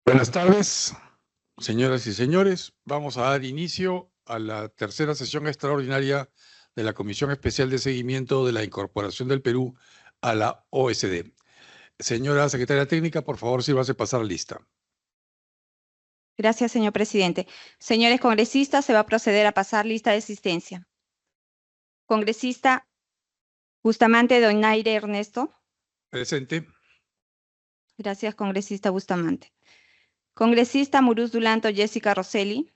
Buenas tardes, señoras y señores. Vamos a dar inicio a la tercera sesión extraordinaria de la Comisión Especial de Seguimiento de la Incorporación del Perú a la OECD. Señora Secretaria Técnica, por favor, sírvase pasar lista. Gracias, señor presidente. Señores congresistas, se va a proceder a pasar lista de asistencia. Congresista Bustamante Donaire Ernesto. Presente. Gracias, congresista Bustamante. Congresista Muruz Dulanto Jessica Rosselli.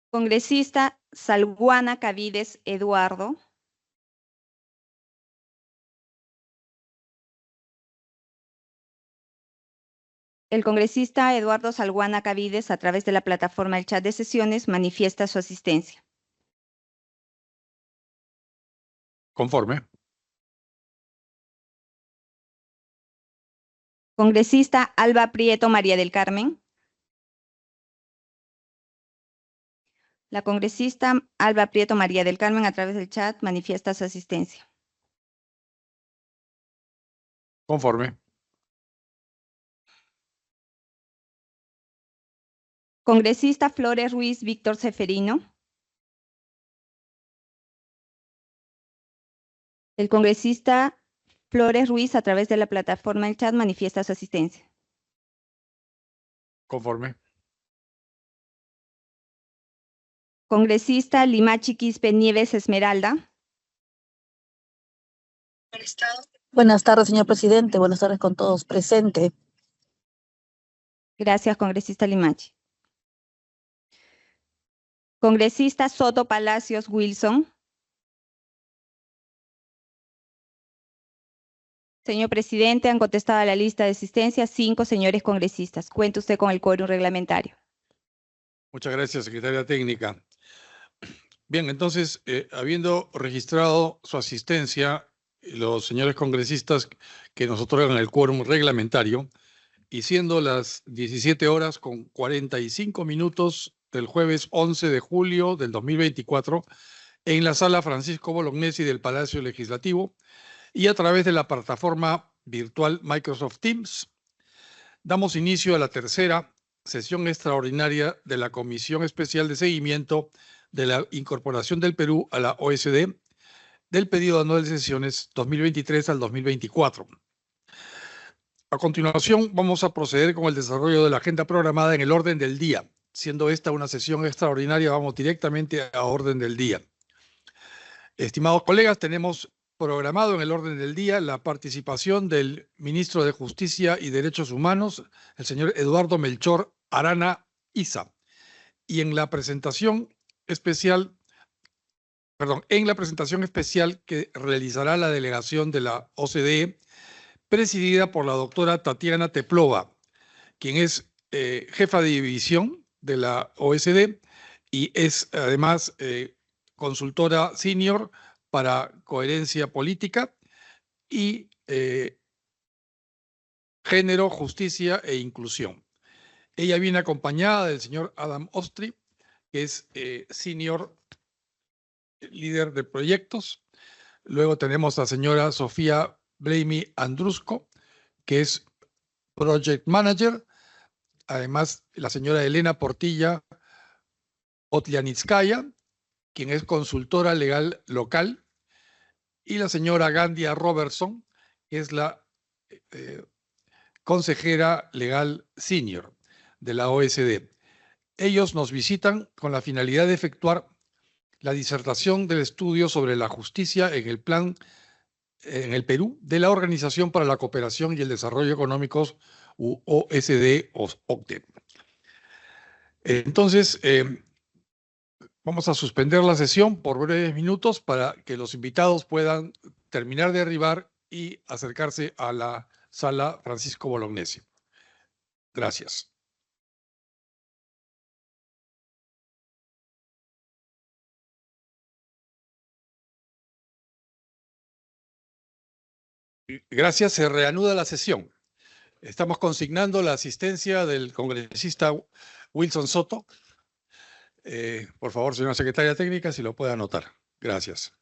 Congresista Salguana Cavides Eduardo. El congresista Eduardo Salguana Cavides, a través de la plataforma del chat de sesiones, manifiesta su asistencia. Conforme. Congresista Alba Prieto María del Carmen. La congresista Alba Prieto María del Carmen, a través del chat, manifiesta su asistencia. Conforme. Congresista Flores Ruiz Víctor Seferino. El congresista Flores Ruiz, a través de la plataforma del chat, manifiesta su asistencia. Conforme. Congresista Limachi Quispe Nieves Esmeralda. Buenas tardes, señor presidente. Buenas tardes con todos. Presente. Gracias, congresista Limachi. Congresista Soto Palacios Wilson. Señor presidente, han contestado a la lista de asistencia 5 señores congresistas. Cuente usted con el quórum reglamentario. Muchas gracias, Secretaria Técnica. Bien, entonces, habiendo registrado su asistencia, los señores congresistas que nos otorgan el quórum reglamentario, y siendo las 17 horas con 45 minutos del jueves 11 de julio del 2024, en la sala Francisco Bolognesi del Palacio Legislativo y a través de la plataforma virtual Microsoft Teams, damos inicio a la tercera sesión extraordinaria de la Comisión Especial de Seguimiento de la Incorporación del Perú a la OECD del periodo anual de sesiones 2023 al 2024. A continuación, vamos a proceder con el desarrollo de la agenda programada en el orden del día. Siendo esta una sesión extraordinaria, vamos directamente a orden del día. Estimados colegas, tenemos programado en el orden del día la participación del ministro de Justicia y Derechos Humanos, el señor Eduardo Melchor Arana Isa. Y en la presentación especial que realizará la delegación de la OCDE, presidida por la doctora Tatiana Teplova, quien es jefa de división de la OECD y es además consultora senior para coherencia política y género, justicia e inclusión. Ella viene acompañada del señor Adam Ostri, que es senior líder de proyectos. Luego tenemos a la señora Sofía Blamey Andrusco, que es project manager. Además, la señora Elena Portilla Otlianitskaya, quien es consultora legal local, y la señora Gandia Robertson, que es la consejera legal senior de la OECD. Ellos nos visitan con la finalidad de efectuar la disertación del estudio sobre la justicia en el Perú de la Organización para la Cooperación y el Desarrollo Económicos, OSD o OCDE. Entonces, vamos a suspender la sesión por breves minutos para que los invitados puedan terminar de arribar y acercarse a la sala Francisco Bolognesi. Gracias. Gracias, se reanuda la sesión. Estamos consignando la asistencia del congresista Wilson Soto. Por favor, señora secretaria técnica, si lo puede anotar. Gracias.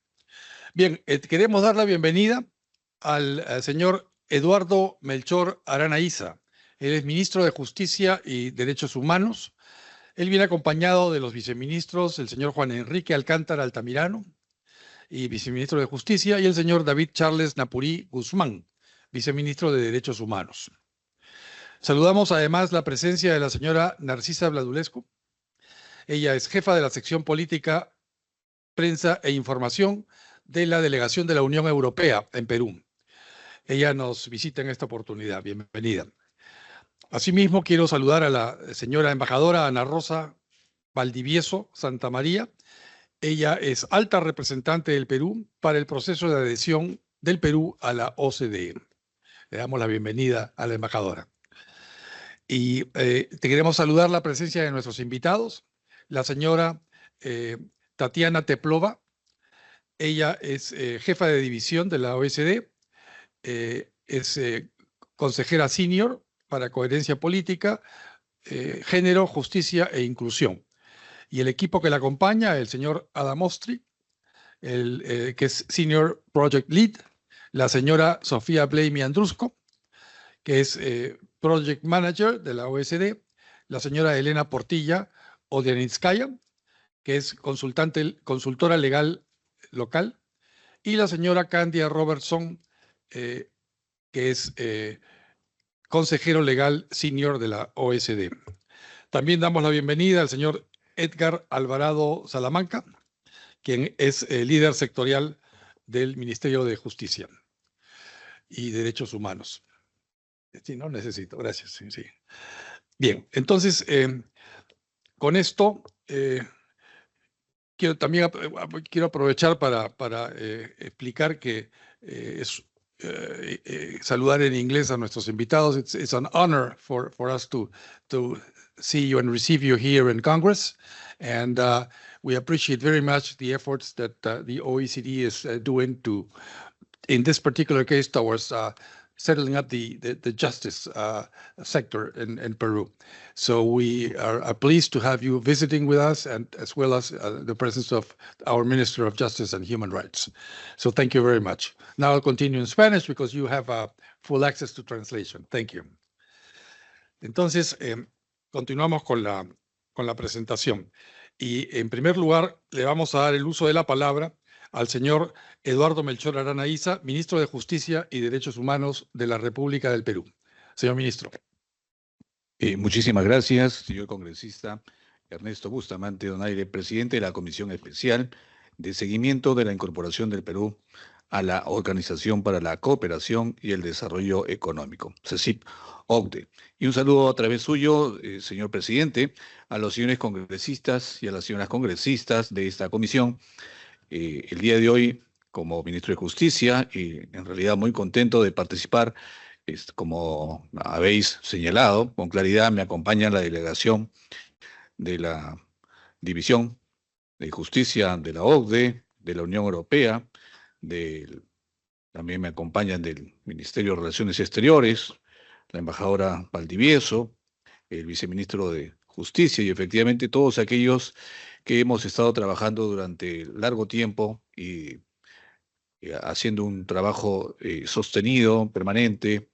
Bien, queremos dar la bienvenida al señor Eduardo Melchor Arana-Iza. Él es ministro de Justicia y Derechos Humanos. Él viene acompañado de los viceministros, el señor Juan Enrique Alcántara Altamirano, y viceministro de Justicia, y el señor David Charles Napurí Guzmán, viceministro de Derechos Humanos. Saludamos además la presencia de la señora Narcisa Bladulescu. Ella es jefa de la sección política, prensa e información de la delegación de la Unión Europea en Perú. Ella nos visita en esta oportunidad. Bienvenida. Asimismo, quiero saludar a la señora embajadora Ana Rosa Valdivieso Santamaría. Ella es alta representante del Perú para el proceso de adhesión del Perú a la OCDE. Le damos la bienvenida a la embajadora. Y te queremos saludar la presencia de nuestros invitados, la señora Tatiana Teplova. Ella es jefa de división de la OECD, es consejera senior para coherencia política, género, justicia e inclusión. Y el equipo que la acompaña, el señor Adam Ostri, que es Senior Project Lead, la señora Sofía Blamey Andrusco, que es Project Manager de la OECD, la señora Elena Portilla Odianitskaya, que es consultora legal local, y la señora Candia Robertson, que es consejero legal senior de la OECD. También damos la bienvenida al señor Edgar Alvarado Salamanca, quien es líder sectorial del Ministerio de Justicia y Derechos Humanos. Sí, no necesito, gracias. Sí, sí. Bien, entonces, con esto, quiero aprovechar para explicar que saludar en inglés a nuestros invitados. It's an honor for us to see you and receive you here in Congress. And we appreciate very much the efforts that the OECD is doing in this particular case, towards settling up the justice sector in Peru. So we are pleased to have you visiting with us, and as well as the presence of our Minister of Justice and Human Rights. So thank you very much. Now I'll continue in Spanish because you have full access to translation. Thank you. Entonces, continuamos con la presentación. Y en primer lugar, le vamos a dar el uso de la palabra al señor Eduardo Melchor Arana-Iza, ministro de Justicia y Derechos Humanos de la República del Perú. Señor ministro. Muchísimas gracias, señor congresista Ernesto Bustamante Donaire, presidente de la Comisión Especial de Seguimiento de la Incorporación del Perú a la Organización para la Cooperación y el Desarrollo Económico, CECIP-OCDE. Y un saludo a través suyo, señor presidente, a los señores congresistas y a las señoras congresistas de esta comisión. El día de hoy, como ministro de Justicia, y en realidad muy contento de participar, como habéis señalado, con claridad me acompaña la delegación de la División de Justicia de la OCDE, de la Unión Europea, también me acompañan del Ministerio de Relaciones Exteriores, la embajadora Valdivieso, el viceministro de Justicia y efectivamente todos aquellos que hemos estado trabajando durante largo tiempo y haciendo un trabajo sostenido, permanente,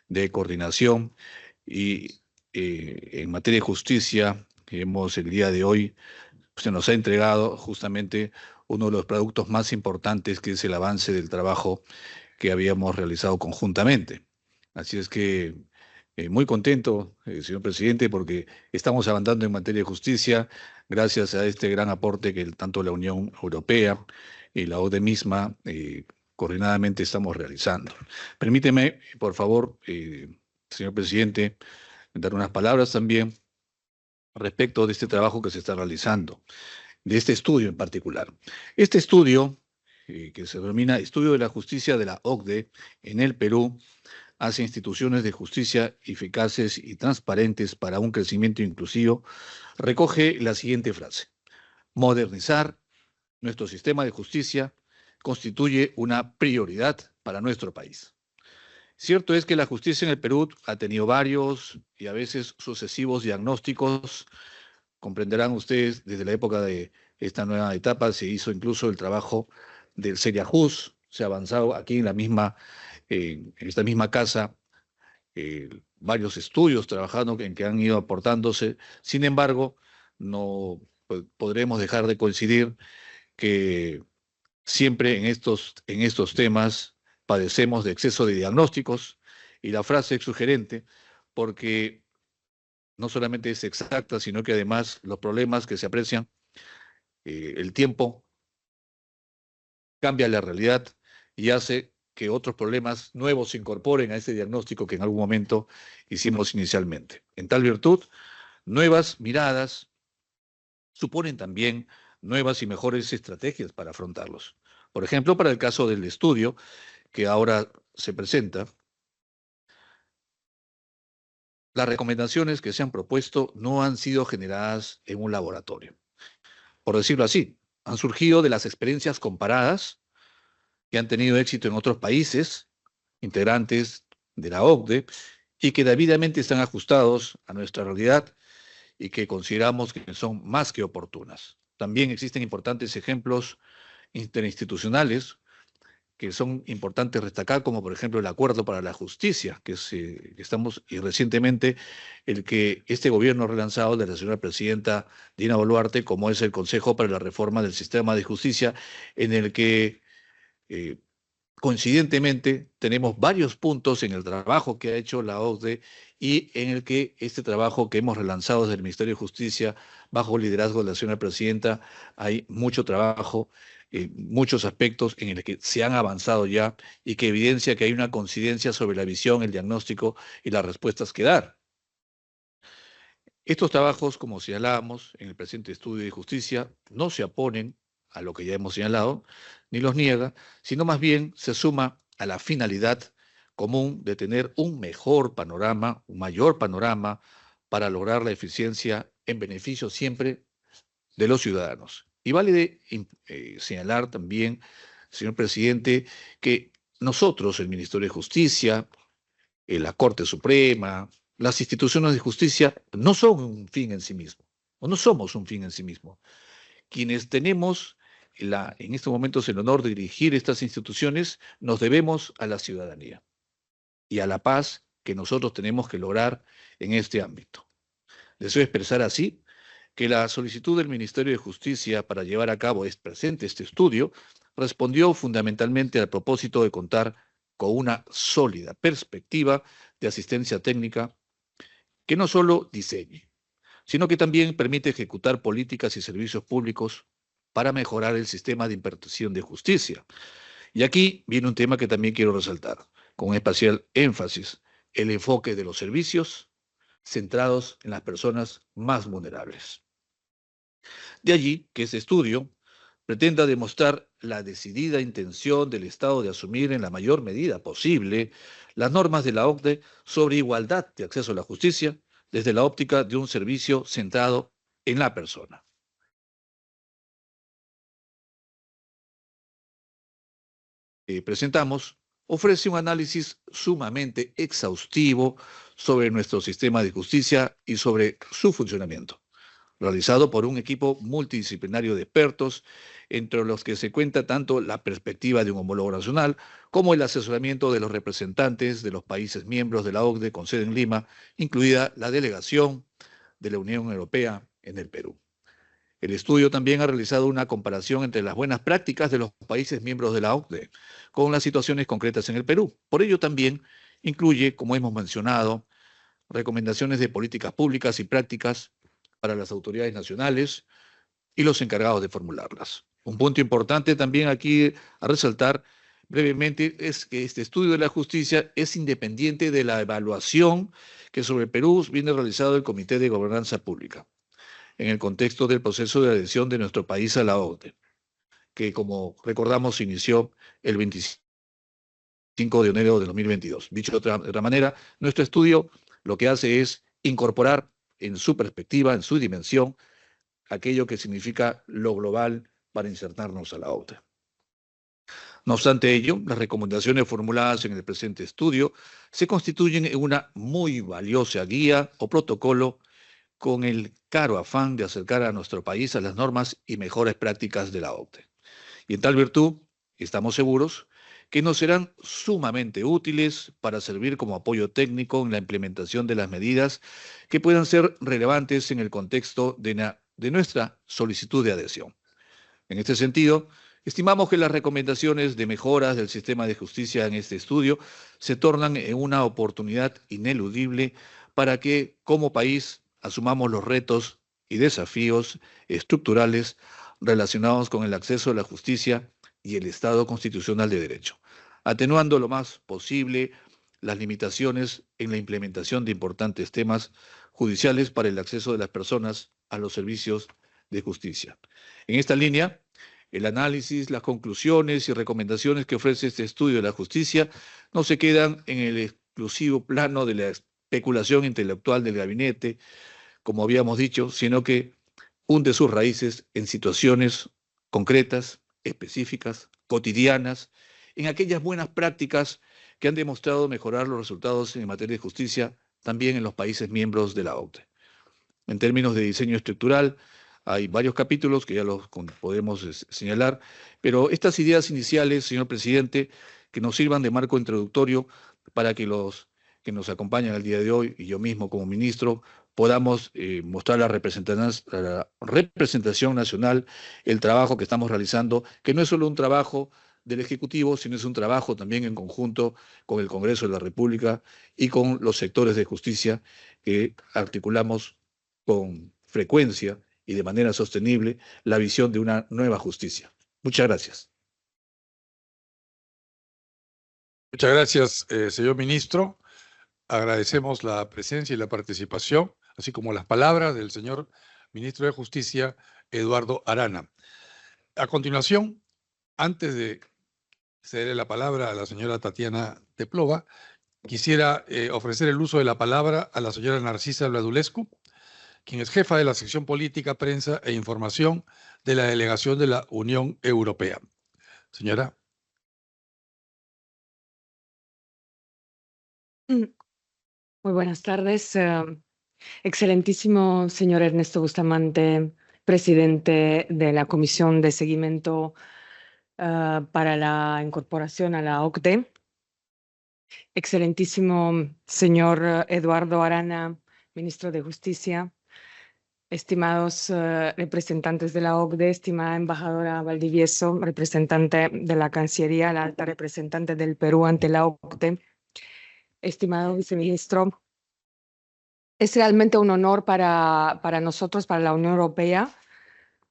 de coordinación y en materia de justicia el día de hoy se nos ha entregado justamente uno de los productos más importantes, que es el avance del trabajo que habíamos realizado conjuntamente. Así es que muy contento, señor presidente, porque estamos avanzando en materia de justicia gracias a este gran aporte que tanto la Unión Europea y la OCDE misma coordinadamente estamos realizando. Permíteme, por favor, señor presidente, dar unas palabras también respecto de este trabajo que se está realizando, de este estudio en particular. Este estudio, que se denomina Estudio de la Justicia de la OCDE en el Perú, hacia instituciones de justicia eficaces y transparentes para un crecimiento inclusivo, recoge la siguiente frase: modernizar nuestro sistema de justicia constituye una prioridad para nuestro país. Cierto es que la justicia en el Perú ha tenido varios y a veces sucesivos diagnósticos. Comprenderán ustedes, desde la época de esta nueva etapa se hizo incluso el trabajo del Seriajus, se ha avanzado aquí en la misma en esta misma casa varios estudios trabajando en que han ido aportándose. Sin embargo, no podremos dejar de coincidir que siempre en estos temas padecemos de exceso de diagnósticos, y la frase es sugerente porque no solamente es exacta, sino que además los problemas que se aprecian, el tiempo cambia la realidad y hace que otros problemas nuevos se incorporen a ese diagnóstico que en algún momento hicimos inicialmente. En tal virtud, nuevas miradas suponen también nuevas y mejores estrategias para afrontarlos. Por ejemplo, para el caso del estudio que ahora se presenta, las recomendaciones que se han propuesto no han sido generadas en un laboratorio. Por decirlo así, han surgido de las experiencias comparadas que han tenido éxito en otros países, integrantes de la OCDE, y que debidamente están ajustados a nuestra realidad y que consideramos que son más que oportunas. También existen importantes ejemplos interinstitucionales que son importantes destacar, como por ejemplo el Acuerdo para la Justicia, que estamos, y recientemente el que este gobierno ha relanzado de la señora presidenta Dina Boluarte, como es el Consejo para la Reforma del Sistema de Justicia, en el que coincidentemente tenemos varios puntos en el trabajo que ha hecho la OCDE y en el que este trabajo que hemos relanzado desde el Ministerio de Justicia, bajo el liderazgo de la señora presidenta, hay mucho trabajo, muchos aspectos en los que se han avanzado ya y que evidencia que hay una coincidencia sobre la visión, el diagnóstico y las respuestas que dar. Estos trabajos, como señalábamos en el presente estudio de justicia, no se oponen a lo que ya hemos señalado, ni los niega, sino más bien se suma a la finalidad común de tener un mejor panorama, un mayor panorama para lograr la eficiencia en beneficio siempre de los ciudadanos. Y vale señalar también, señor presidente, que nosotros, el Ministerio de Justicia, la Corte Suprema, las instituciones de justicia no son un fin en sí mismo, o no somos un fin en sí mismo. Quienes tenemos en estos momentos el honor de dirigir estas instituciones, nos debemos a la ciudadanía y a la paz que nosotros tenemos que lograr en este ámbito. Deseo expresar así que la solicitud del Ministerio de Justicia para llevar a cabo este estudio respondió fundamentalmente al propósito de contar con una sólida perspectiva de asistencia técnica que no solo diseñe, sino que también permite ejecutar políticas y servicios públicos para mejorar el sistema de impartición de justicia. Y aquí viene un tema que también quiero resaltar, con especial énfasis, el enfoque de los servicios centrados en las personas más vulnerables. De allí que este estudio pretenda demostrar la decidida intención del Estado de asumir en la mayor medida posible las normas de la OCDE sobre igualdad de acceso a la justicia desde la óptica de un servicio centrado en la persona. Presentamos ofrece un análisis sumamente exhaustivo sobre nuestro sistema de justicia y sobre su funcionamiento, realizado por un equipo multidisciplinario de expertos, entre los que se cuenta tanto la perspectiva de un homólogo nacional como el asesoramiento de los representantes de los países miembros de la OCDE con sede en Lima, incluida la delegación de la Unión Europea en el Perú. El estudio también ha realizado una comparación entre las buenas prácticas de los países miembros de la OCDE con las situaciones concretas en el Perú. Por ello también incluye, como hemos mencionado, recomendaciones de políticas públicas y prácticas para las autoridades nacionales y los encargados de formularlas. Un punto importante también aquí a resaltar brevemente es que este estudio de la justicia es independiente de la evaluación que sobre Perú viene realizado el Comité de Gobernanza Pública en el contexto del proceso de adhesión de nuestro país a la OCDE, que como recordamos inició el 25 de enero de 2022. Dicho de otra manera, nuestro estudio lo que hace es incorporar en su perspectiva, en su dimensión, aquello que significa lo global para insertarnos a la OCDE. No obstante ello, las recomendaciones formuladas en el presente estudio se constituyen en una muy valiosa guía o protocolo con el caro afán de acercar a nuestro país a las normas y mejores prácticas de la OCDE. Y en tal virtud, estamos seguros que nos serán sumamente útiles para servir como apoyo técnico en la implementación de las medidas que puedan ser relevantes en el contexto de nuestra solicitud de adhesión. En este sentido, estimamos que las recomendaciones de mejoras del sistema de justicia en este estudio se tornan en una oportunidad ineludible para que, como país, asumamos los retos y desafíos estructurales relacionados con el acceso a la justicia y el Estado constitucional de derecho, atenuando lo más posible las limitaciones en la implementación de importantes temas judiciales para el acceso de las personas a los servicios de justicia. En esta línea, el análisis, las conclusiones y recomendaciones que ofrece este estudio de la justicia no se quedan en el exclusivo plano de la especulación intelectual del gabinete, como habíamos dicho, sino que hunde sus raíces en situaciones concretas, específicas, cotidianas, en aquellas buenas prácticas que han demostrado mejorar los resultados en materia de justicia también en los países miembros de la OCDE. En términos de diseño estructural, hay varios capítulos que ya los podemos señalar, pero estas ideas iniciales, señor presidente, que nos sirvan de marco introductorio para que los que nos acompañan el día de hoy y yo mismo como ministro podamos mostrar a la representación nacional el trabajo que estamos realizando, que no es solo un trabajo del Ejecutivo, sino es un trabajo también en conjunto con el Congreso de la República y con los sectores de justicia que articulamos con frecuencia y de manera sostenible la visión de una nueva justicia. Muchas gracias. Muchas gracias, señor ministro. Agradecemos la presencia y la participación, así como las palabras del señor ministro de Justicia, Eduardo Arana. A continuación, antes de ceder la palabra a la señora Tatiana Teplova, quisiera ofrecer el uso de la palabra a la señora Narcisa Bladulescu, quien es jefa de la sección Política, Prensa e Información de la Delegación de la Unión Europea. Señora. Muy buenas tardes. Excelentísimo señor Ernesto Bustamante, presidente de la Comisión de Seguimiento para la Incorporación a la OCDE. Excelentísimo señor Eduardo Arana, ministro de Justicia. Estimados representantes de la OCDE, estimada embajadora Valdivieso, representante de la Cancillería, la alta representante del Perú ante la OCDE. Estimado viceministro, es realmente un honor para nosotros, para la Unión Europea,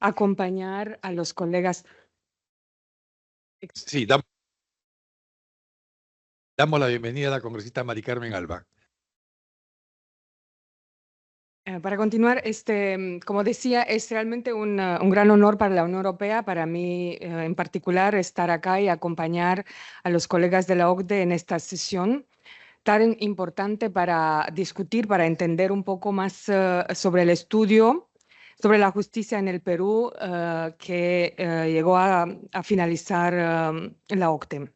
acompañar a los colegas. Sí, damos la bienvenida a la congresista Mari Carmen Alba. Para continuar, como decía, es realmente un gran honor para la Unión Europea, para mí en particular, estar acá y acompañar a los colegas de la OCDE en esta sesión tan importante para discutir, para entender un poco más sobre el estudio, sobre la justicia en el Perú que llegó a finalizar la OCDE.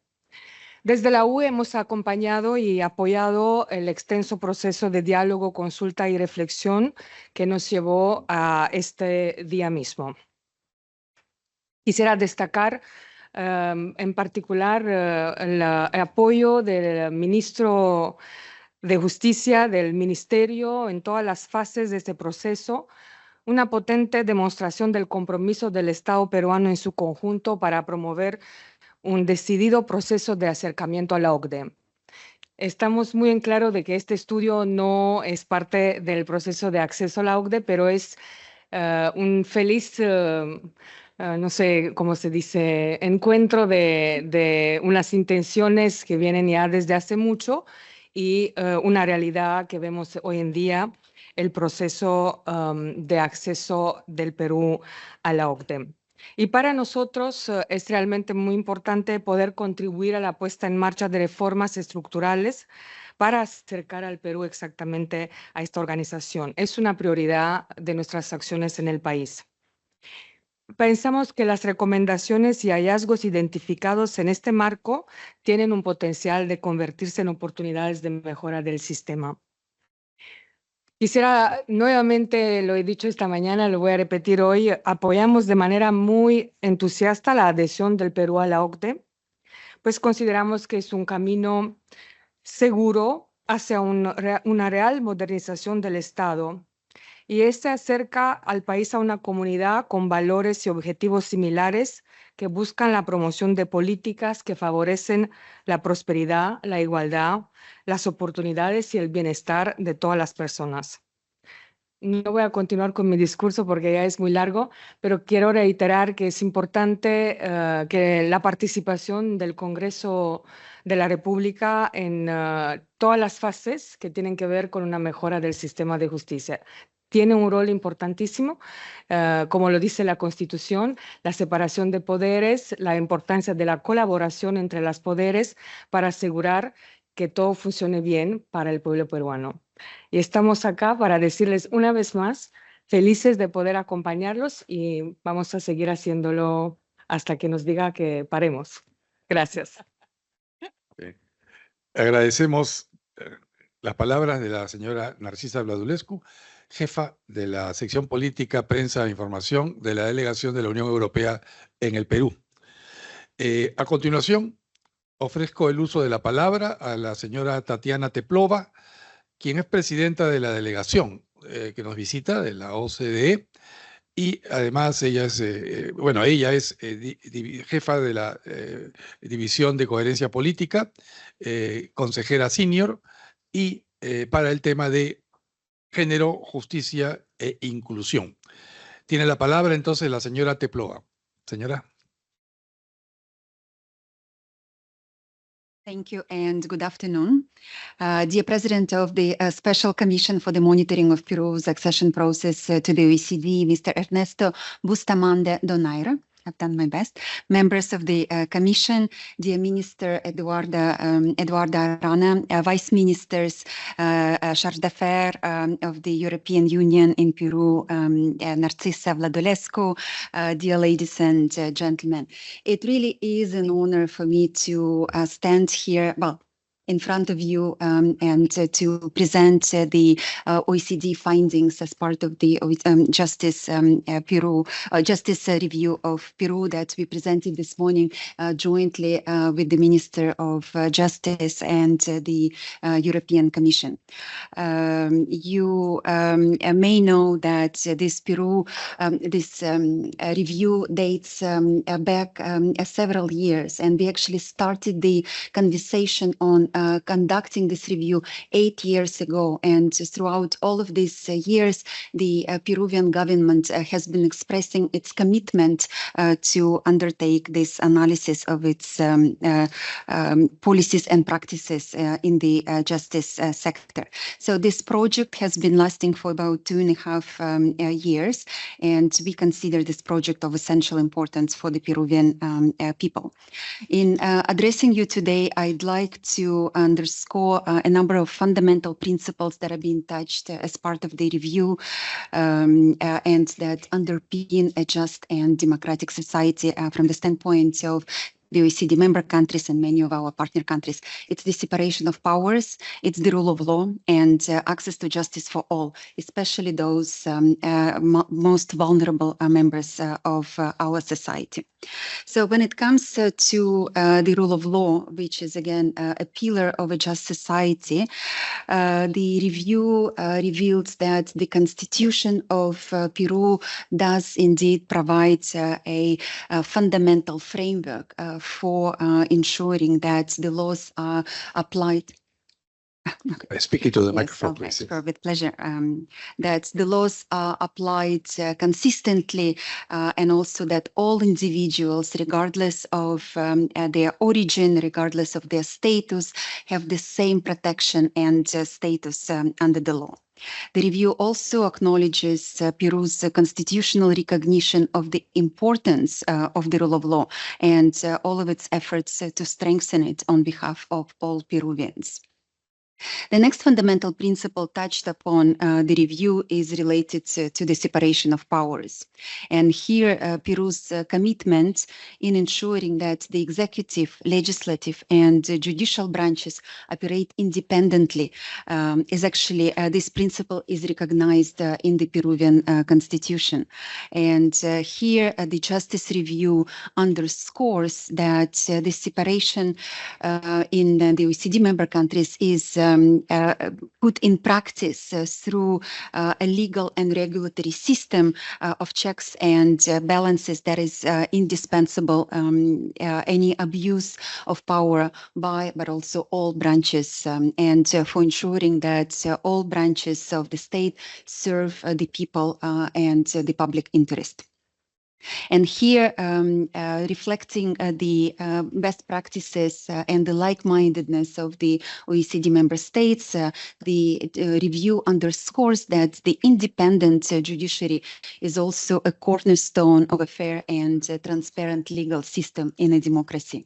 Desde la UE hemos acompañado y apoyado el extenso proceso de diálogo, consulta y reflexión que nos llevó a este día mismo. Quisiera destacar en particular el apoyo del ministro de Justicia, del Ministerio, en todas las fases de este proceso, una potente demostración del compromiso del Estado peruano en su conjunto para promover un decidido proceso de acercamiento a la OCDE. Estamos muy en claro de que este estudio no es parte del proceso de acceso a la OCDE, pero es un feliz no sé cómo se dice, encuentro de unas intenciones que vienen ya desde hace mucho y una realidad que vemos hoy en día, el proceso de acceso del Perú a la OCDE. Y para nosotros es realmente muy importante poder contribuir a la puesta en marcha de reformas estructurales para acercar al Perú exactamente a esta organización. Es una prioridad de nuestras acciones en el país. Pensamos que las recomendaciones y hallazgos identificados en este marco tienen un potencial de convertirse en oportunidades de mejora del sistema. Quisiera, nuevamente lo he dicho esta mañana, lo voy a repetir hoy, apoyamos de manera muy entusiasta la adhesión del Perú a la OCDE, pues consideramos que es un camino seguro hacia una real modernización del Estado. Y este acerca al país a una comunidad con valores y objetivos similares que buscan la promoción de políticas que favorecen la prosperidad, la igualdad, las oportunidades y el bienestar de todas las personas. No voy a continuar con mi discurso porque ya es muy largo, pero quiero reiterar que es importante que la participación del Congreso de la República en todas las fases que tienen que ver con una mejora del sistema de justicia. Tiene un rol importantísimo, como lo dice la Constitución, la separación de poderes, la importancia de la colaboración entre los poderes para asegurar que todo funcione bien para el pueblo peruano. Y estamos acá para decirles una vez más, felices de poder acompañarlos y vamos a seguir haciéndolo hasta que nos diga que paremos. Gracias. Agradecemos las palabras de la señora Narcisa Bladulescu, jefa de la sección política, prensa e información de la delegación de la Unión Europea en el Perú. A continuación, ofrezco el uso de la palabra a la señora Tatiana Teplova, quien es presidenta de la delegación que nos visita, de la OCDE, y además ella es, jefa de la División de Coherencia Política, consejera senior, y para el tema de género, justicia e inclusión. Tiene la palabra entonces la señora Teplova. Señora. Thank you and good afternoon. Dear President of the Special Commission for the Monitoring of Peru's Accession Process to the OECD, Mr. Ernesto Bustamante Donaire, I've done my best. Members of the Commission, dear Minister Eduarda Arana, Vice Ministers, Charge d'Affaires of the European Union in Peru, Narcisa Bladulescu, dear ladies and gentlemen. It really is an honor for me to stand here, in front of you and to present the OECD findings as part of the Justice Review of Peru that we presented this morning jointly with the Minister of Justice and the European Commission. You may know that this review dates back several years, and we actually started the conversation on conducting this review 8 years ago. And throughout all of these years, the Peruvian government has been expressing its commitment to undertake this analysis of its policies and practices in the justice sector. So this project has been lasting for about 2.5 years, and we consider this project of essential importance for the Peruvian people. In addressing you today, I'd like to underscore a number of fundamental principles that are being touched as part of the review and that underpin a just and democratic society from the standpoint of the OECD member countries and many of our partner countries. It's the separation of powers, it's the rule of law, and access to justice for all, especially those most vulnerable members of our society. So when it comes to the rule of law, which is again a pillar of a just society, the review revealed that the Constitution of Peru does indeed provide a fundamental framework for ensuring that the laws are applied. Speak into the Yes, microphone, please. sure, with pleasure. That the laws are applied consistently and also that all individuals, regardless of their origin, regardless of their status, have the same protection and status under the law. The review also acknowledges Peru's constitutional recognition of the importance of the rule of law and all of its efforts to strengthen it on behalf of all Peruvians. The next fundamental principle touched upon the review is related to the separation of powers. And here, Peru's commitment in ensuring that the executive, legislative, and judicial branches operate independently is actually, this principle is recognized in the Peruvian constitution. And here, the Justice Review underscores that the separation in the OECD member countries is put in practice through a legal and regulatory system of checks and balances that is indispensable. Any abuse of power by, but also all branches, and for ensuring that all branches of the state serve the people and the public interest. And here, reflecting the best practices and the like-mindedness of the OECD member states, the review underscores that the independent judiciary is also a cornerstone of a fair and transparent legal system in a democracy.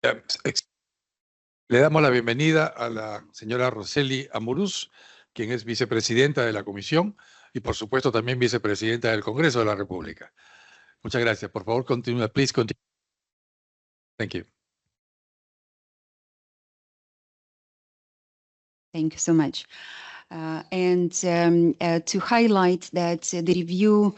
Le damos la bienvenida a la señora Roseli Amuruz, quien es vicepresidenta de la Comisión y, por supuesto, también vicepresidenta del Congreso de la República. Muchas gracias. Por favor, continúe. Please continue. Thank you. Thank you so much. To highlight that the review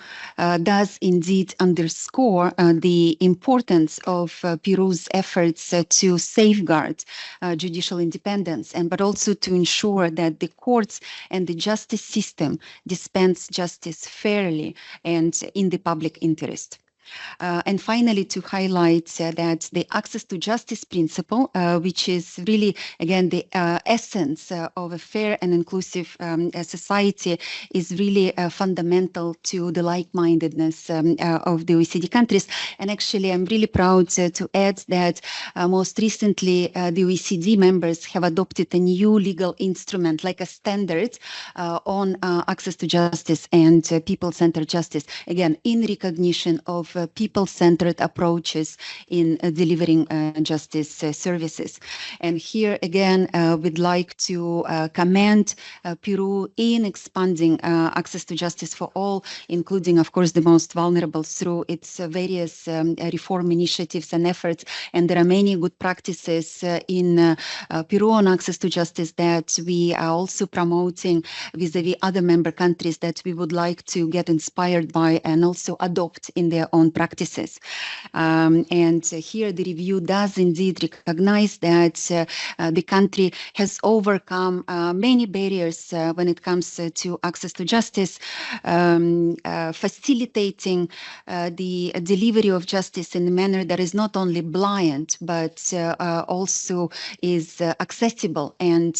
does indeed underscore the importance of Peru's efforts to safeguard judicial independence, but also to ensure that the courts and the justice system dispense justice fairly and in the public interest. And finally, to highlight that the access to justice principle, which is really, again, the essence of a fair and inclusive society, is really fundamental to the like-mindedness of the OECD countries. And actually, I'm really proud to add that most recently, the OECD members have adopted a new legal instrument, like a standard on access to justice and people-centered justice, again, in recognition of people-centered approaches in delivering justice services. And here again, we'd like to commend Peru in expanding access to justice for all, including, of course, the most vulnerable through its various reform initiatives and efforts. And there are many good practices in Peru on access to justice that we are also promoting vis-a-vis other member countries that we would like to get inspired by and also adopt in their own practices. And here the review does indeed recognize that the country has overcome many barriers when it comes to access to justice, facilitating the delivery of justice in a manner that is not only blind, but also is accessible and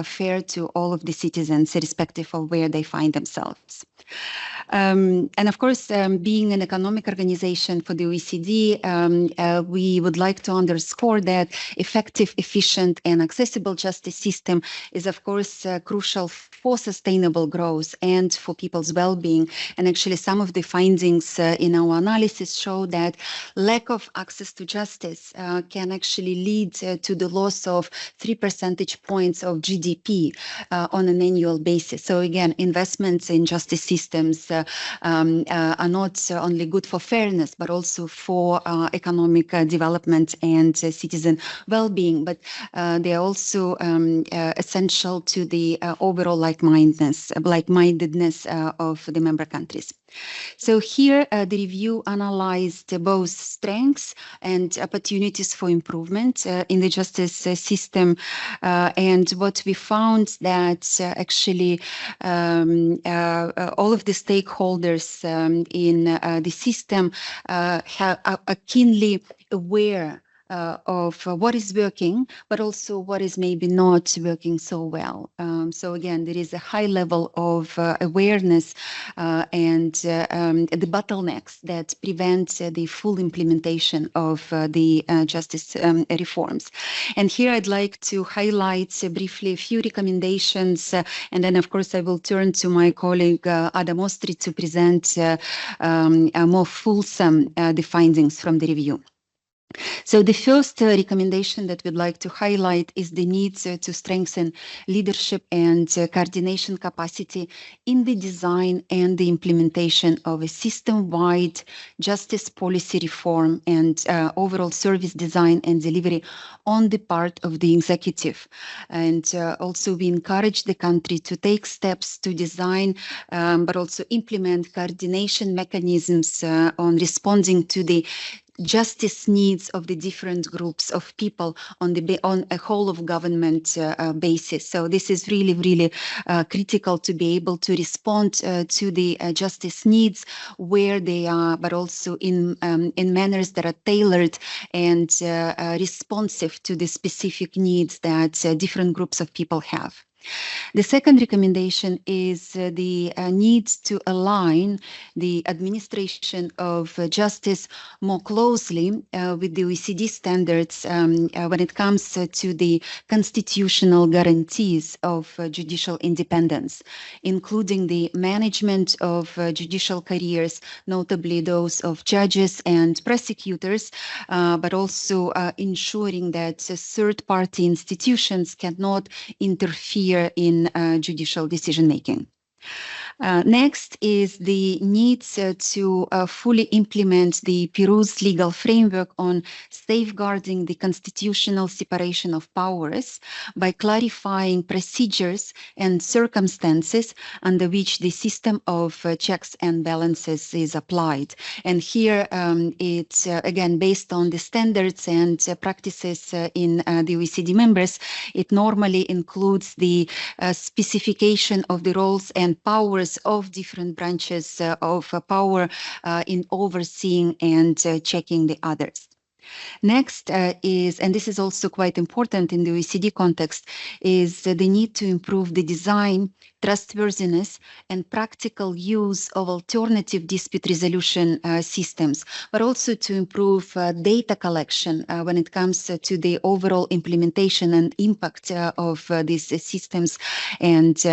fair to all of the citizens, irrespective of where they find themselves. And of course, being an economic organization for the OECD, we would like to underscore that effective, efficient, and accessible justice system is, of course, crucial for sustainable growth and for people's well-being. And actually, some of the findings in our analysis show that lack of access to justice can actually lead to the loss of 3 percentage points of GDP on an annual basis. So again, investments in justice systems are not only good for fairness, but also for economic development and citizen well-being, but they are also essential to the overall like-mindedness of the member countries. So here, the review analyzed both strengths and opportunities for improvement in the justice system. And what we found that actually all of the stakeholders in the system are keenly aware of what is working, but also what is maybe not working so well. So again, there is a high level of awareness and the bottlenecks that prevent the full implementation of the justice reforms. And here I'd like to highlight briefly a few recommendations, and then of course I will turn to my colleague Adam Ostri to present more fulsome the findings from the review. So the first recommendation that we'd like to highlight is the need to strengthen leadership and coordination capacity in the design and the implementation of a system-wide justice policy reform and overall service design and delivery on the part of the executive. And also we encourage the country to take steps to design but also implement coordination mechanisms on responding to the justice needs of the different groups of people on a whole of government basis. So this is really critical to be able to respond to the justice needs where they are, but also in manners that are tailored and responsive to the specific needs that different groups of people have. The second recommendation is the need to align the administration of justice more closely with the OECD standards when it comes to the constitutional guarantees of judicial independence, including the management of judicial careers, notably those of judges and prosecutors, but also ensuring that third-party institutions cannot interfere in judicial decision-making. Next is the need to fully implement the Peru's legal framework on safeguarding the constitutional separation of powers by clarifying procedures and circumstances under which the system of checks and balances is applied. And here it's again based on the standards and practices in the OECD members. It normally includes the specification of the roles and powers of different branches of power in overseeing and checking the others. Next is, and this is also quite important in the OECD context, is the need to improve the design, trustworthiness, and practical use of alternative dispute resolution systems, but also to improve data collection when it comes to the overall implementation and impact of these systems and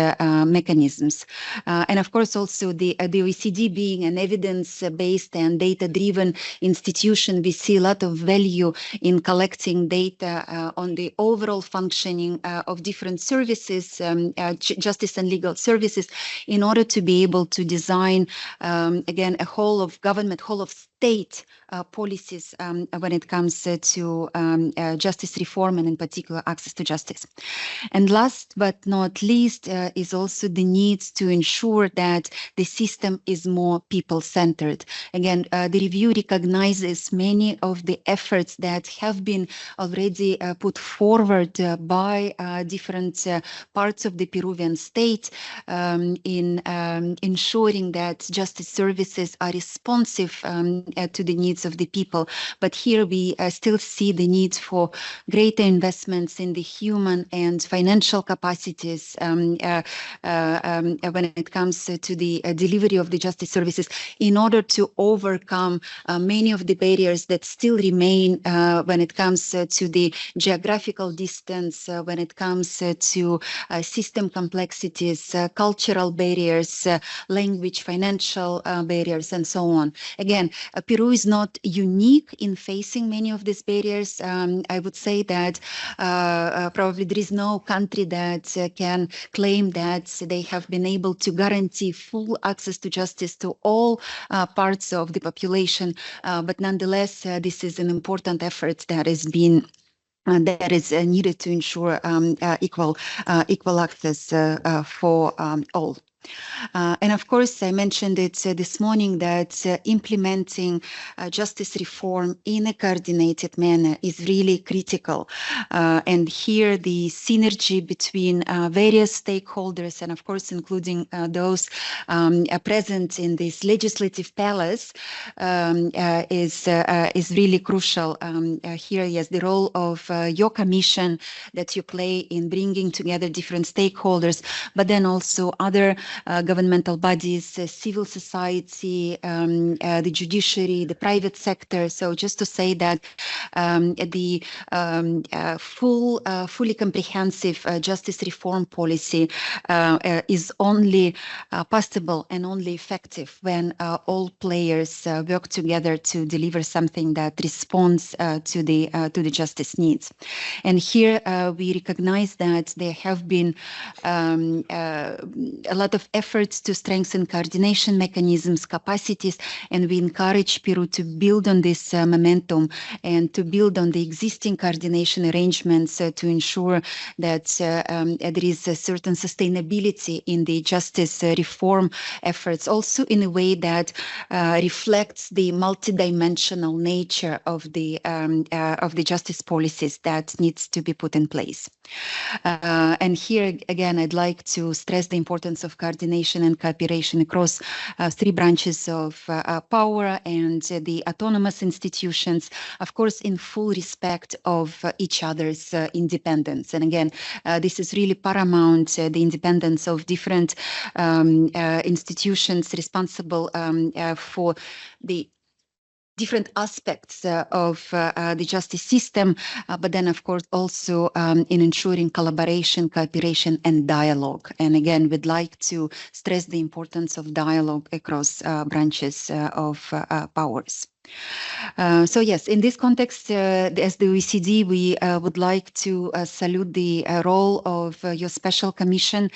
mechanisms. And of course, also the OECD being an evidence-based and data-driven institution, we see a lot of value in collecting data on the overall functioning of different services, justice and legal services, in order to be able to design, again, a whole of government, whole of state policies when it comes to justice reform and in particular access to justice. And last but not least is also the need to ensure that the system is more people-centered. Again, the review recognizes many of the efforts that have been already put forward by different parts of the Peruvian state in ensuring that justice services are responsive to the needs of the people. But here we still see the need for greater investments in the human and financial capacities when it comes to the delivery of the justice services in order to overcome many of the barriers that still remain when it comes to the geographical distance, when it comes to system complexities, cultural barriers, language, financial barriers, and so on. Again, Peru is not unique in facing many of these barriers. I would say that probably there is no country that can claim that they have been able to guarantee full access to justice to all parts of the population. But nonetheless, this is an important effort that has been that is needed to ensure equal access for all. And of course, I mentioned it this morning that implementing justice reform in a coordinated manner is really critical. And here the synergy between various stakeholders and of course, including those present in this legislative palace is really crucial. Here, yes, the role of your commission that you play in bringing together different stakeholders, but then also other governmental bodies, civil society, the judiciary, the private sector. So just to say that the fully comprehensive justice reform policy is only possible and only effective when all players work together to deliver something that responds to the justice needs. And here we recognize that there have been a lot of efforts to strengthen coordination mechanisms, capacities, and we encourage Peru to build on this momentum and to build on the existing coordination arrangements to ensure that there is a certain sustainability in the justice reform efforts, also in a way that reflects the multidimensional nature of the justice policies that needs to be put in place. And here again, I'd like to stress the importance of coordination and cooperation across three branches of power and the autonomous institutions, of course, in full respect of each other's independence. And again, this is really paramount, the independence of different institutions responsible for the different aspects of the justice system, but then of course also in ensuring collaboration, cooperation and dialogue. And again, we'd like to stress the importance of dialogue across branches of powers. So yes, in this context, as the OECD, we would like to salute the role of your special commission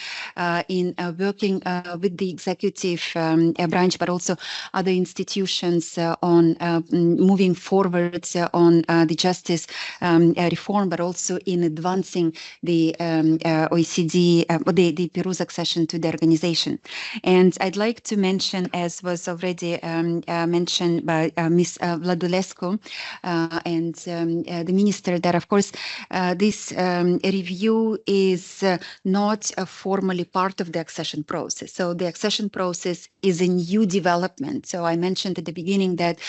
in working with the executive branch, but also other institutions on moving forward on the justice reform, but also in advancing the OECD, the Peru's accession to the organization. And I'd like to mention, as was already mentioned by Ms. Vladulescu and the minister, that of course this review is not formally part of the accession process. So the accession process is a new development. So I mentioned at the beginning that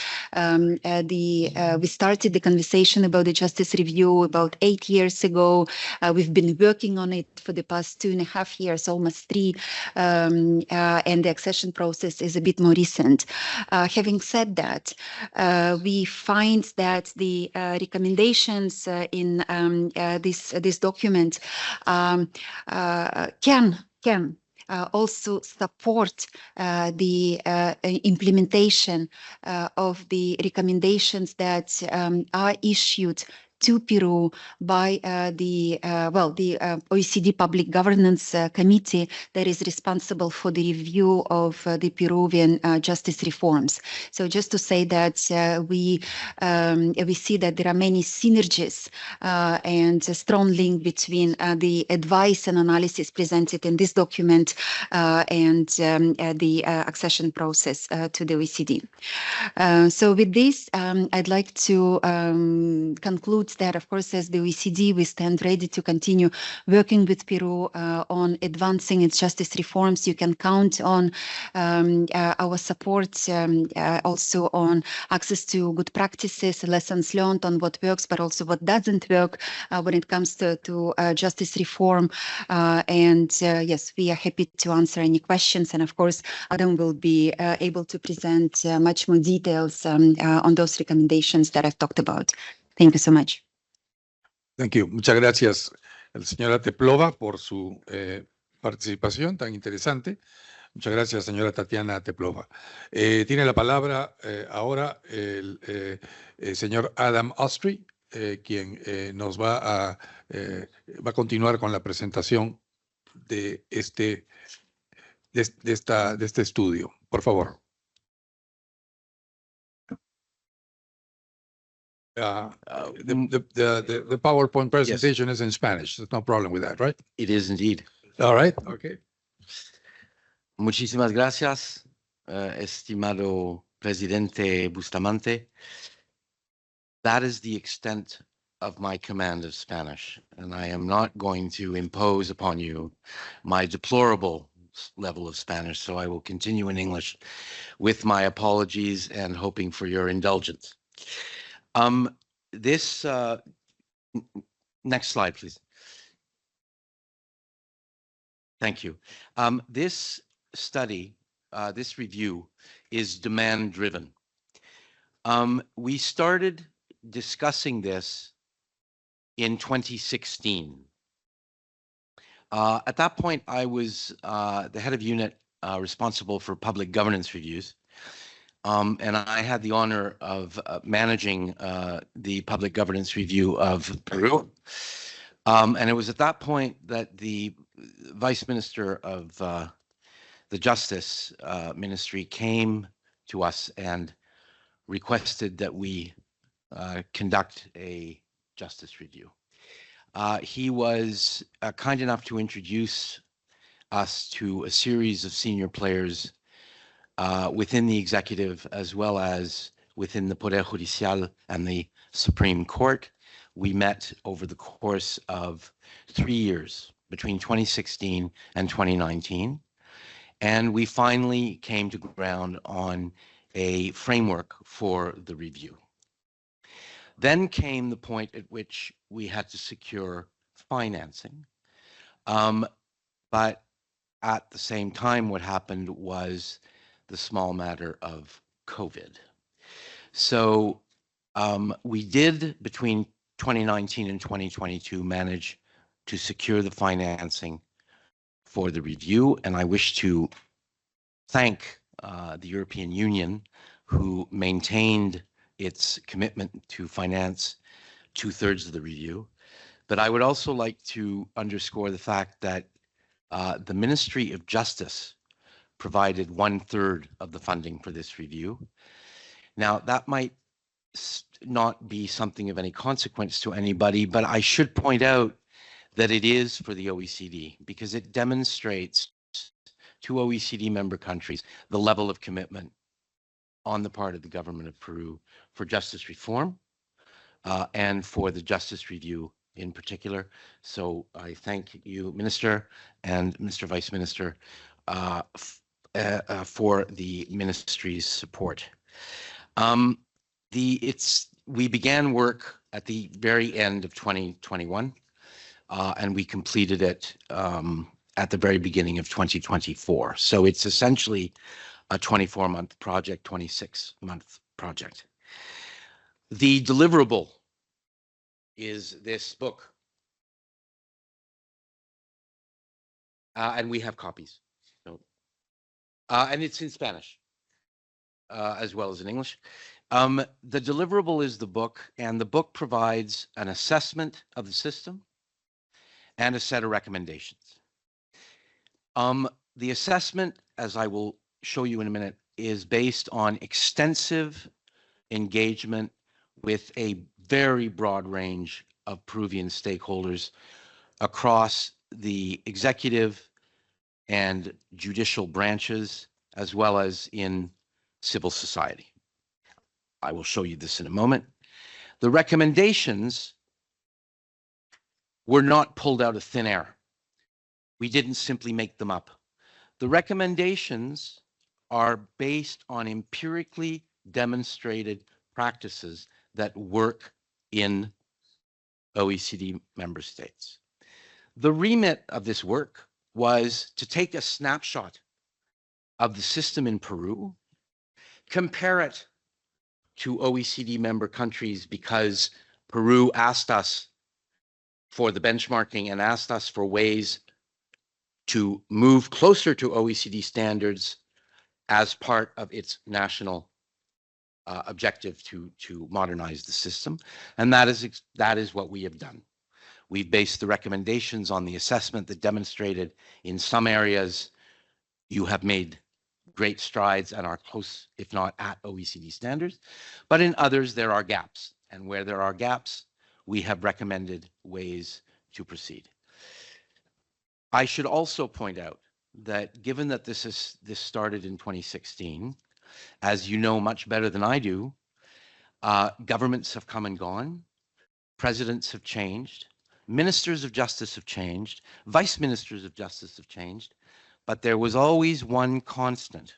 we started the conversation about the justice review about 8 years ago. We've been working on it for the past 2.5 years, almost 3, and the accession process is a bit more recent. Having said that, we find that the recommendations in this document can also support the implementation of the recommendations that are issued to Peru by the OECD Public Governance Committee that is responsible for the review of the Peruvian justice reforms. So just to say that we see that there are many synergies and a strong link between the advice and analysis presented in this document and the accession process to the OECD. So with this, I'd like to conclude that, of course, as the OECD, we stand ready to continue working with Peru on advancing its justice reforms. You can count on our support, also on access to good practices, lessons learned on what works, but also what doesn't work when it comes to justice reform. And yes, we are happy to answer any questions. And of course, Adam will be able to present much more details on those recommendations that I've talked about. Thank you so much. Thank you. Muchas gracias, señora Teplova, por su participación tan interesante. Muchas gracias, señora Tatiana Teplova. Tiene la palabra ahora el señor Adam Ostry, quien nos va a continuar con la presentación de este estudio. Por favor. The PowerPoint presentation is in Spanish. There's no problem with that, right? It is indeed. All right. Okay. Muchísimas gracias, estimado Presidente Bustamante. That is the extent of my command of Spanish, and I am not going to impose upon you my deplorable level of Spanish, so I will continue in English with my apologies and hoping for your indulgence. This next slide, please. Thank you. This study, this review, is demand-driven. We started discussing this in 2016. At that point, I was the head of unit responsible for public governance reviews. And I had the honor of managing the public governance review of Peru. And it was at that point that the Vice Minister of the Justice Ministry came to us and requested that we conduct a justice review. He was kind enough to introduce us to a series of senior players within the executive as well as within the Poder Judicial and the Supreme Court. We met over the course of 3 years between 2016 and 2019. And we finally came to ground on a framework for the review. Then came the point at which we had to secure financing. But at the same time, what happened was the small matter of COVID. So we did, between 2019 and 2022, manage to secure the financing for the review. And I wish to thank the European Union, who maintained its commitment to finance 2/3 of the review. But I would also like to underscore the fact that the Ministry of Justice provided 1/3 of the funding for this review. Now, that might not be something of any consequence to anybody, but I should point out that it is for the OECD, because it demonstrates to OECD member countries the level of commitment on the part of the government of Peru for justice reform and for the justice review in particular. So I thank you, Minister, and Mr. Vice Minister, for the ministry's support. We began work at the very end of 2021, and we completed it at the very beginning of 2024. So it's essentially a 24-month project, 26-month project. The deliverable is this book. And we have copies. So, and it's in Spanish, as well as in English. The deliverable is the book, and the book provides an assessment of the system and a set of recommendations. The assessment, as I will show you in a minute, is based on extensive engagement with a very broad range of Peruvian stakeholders across the executive and judicial branches, as well as in civil society. I will show you this in a moment. The recommendations were not pulled out of thin air. We didn't simply make them up. The recommendations are based on empirically demonstrated practices that work in OECD member states. The remit of this work was to take a snapshot of the system in Peru, compare it to OECD member countries, because Peru asked us for the benchmarking and asked us for ways to move closer to OECD standards as part of its national objective to modernize the system. And that is what we have done. We've based the recommendations on the assessment that demonstrated in some areas you have made great strides and are close, if not at OECD standards, but in others there are gaps. And where there are gaps, we have recommended ways to proceed. I should also point out that given that this started in 2016, as you know much better than I do, governments have come and gone, presidents have changed, ministers of justice have changed, vice ministers of justice have changed, but there was always one constant,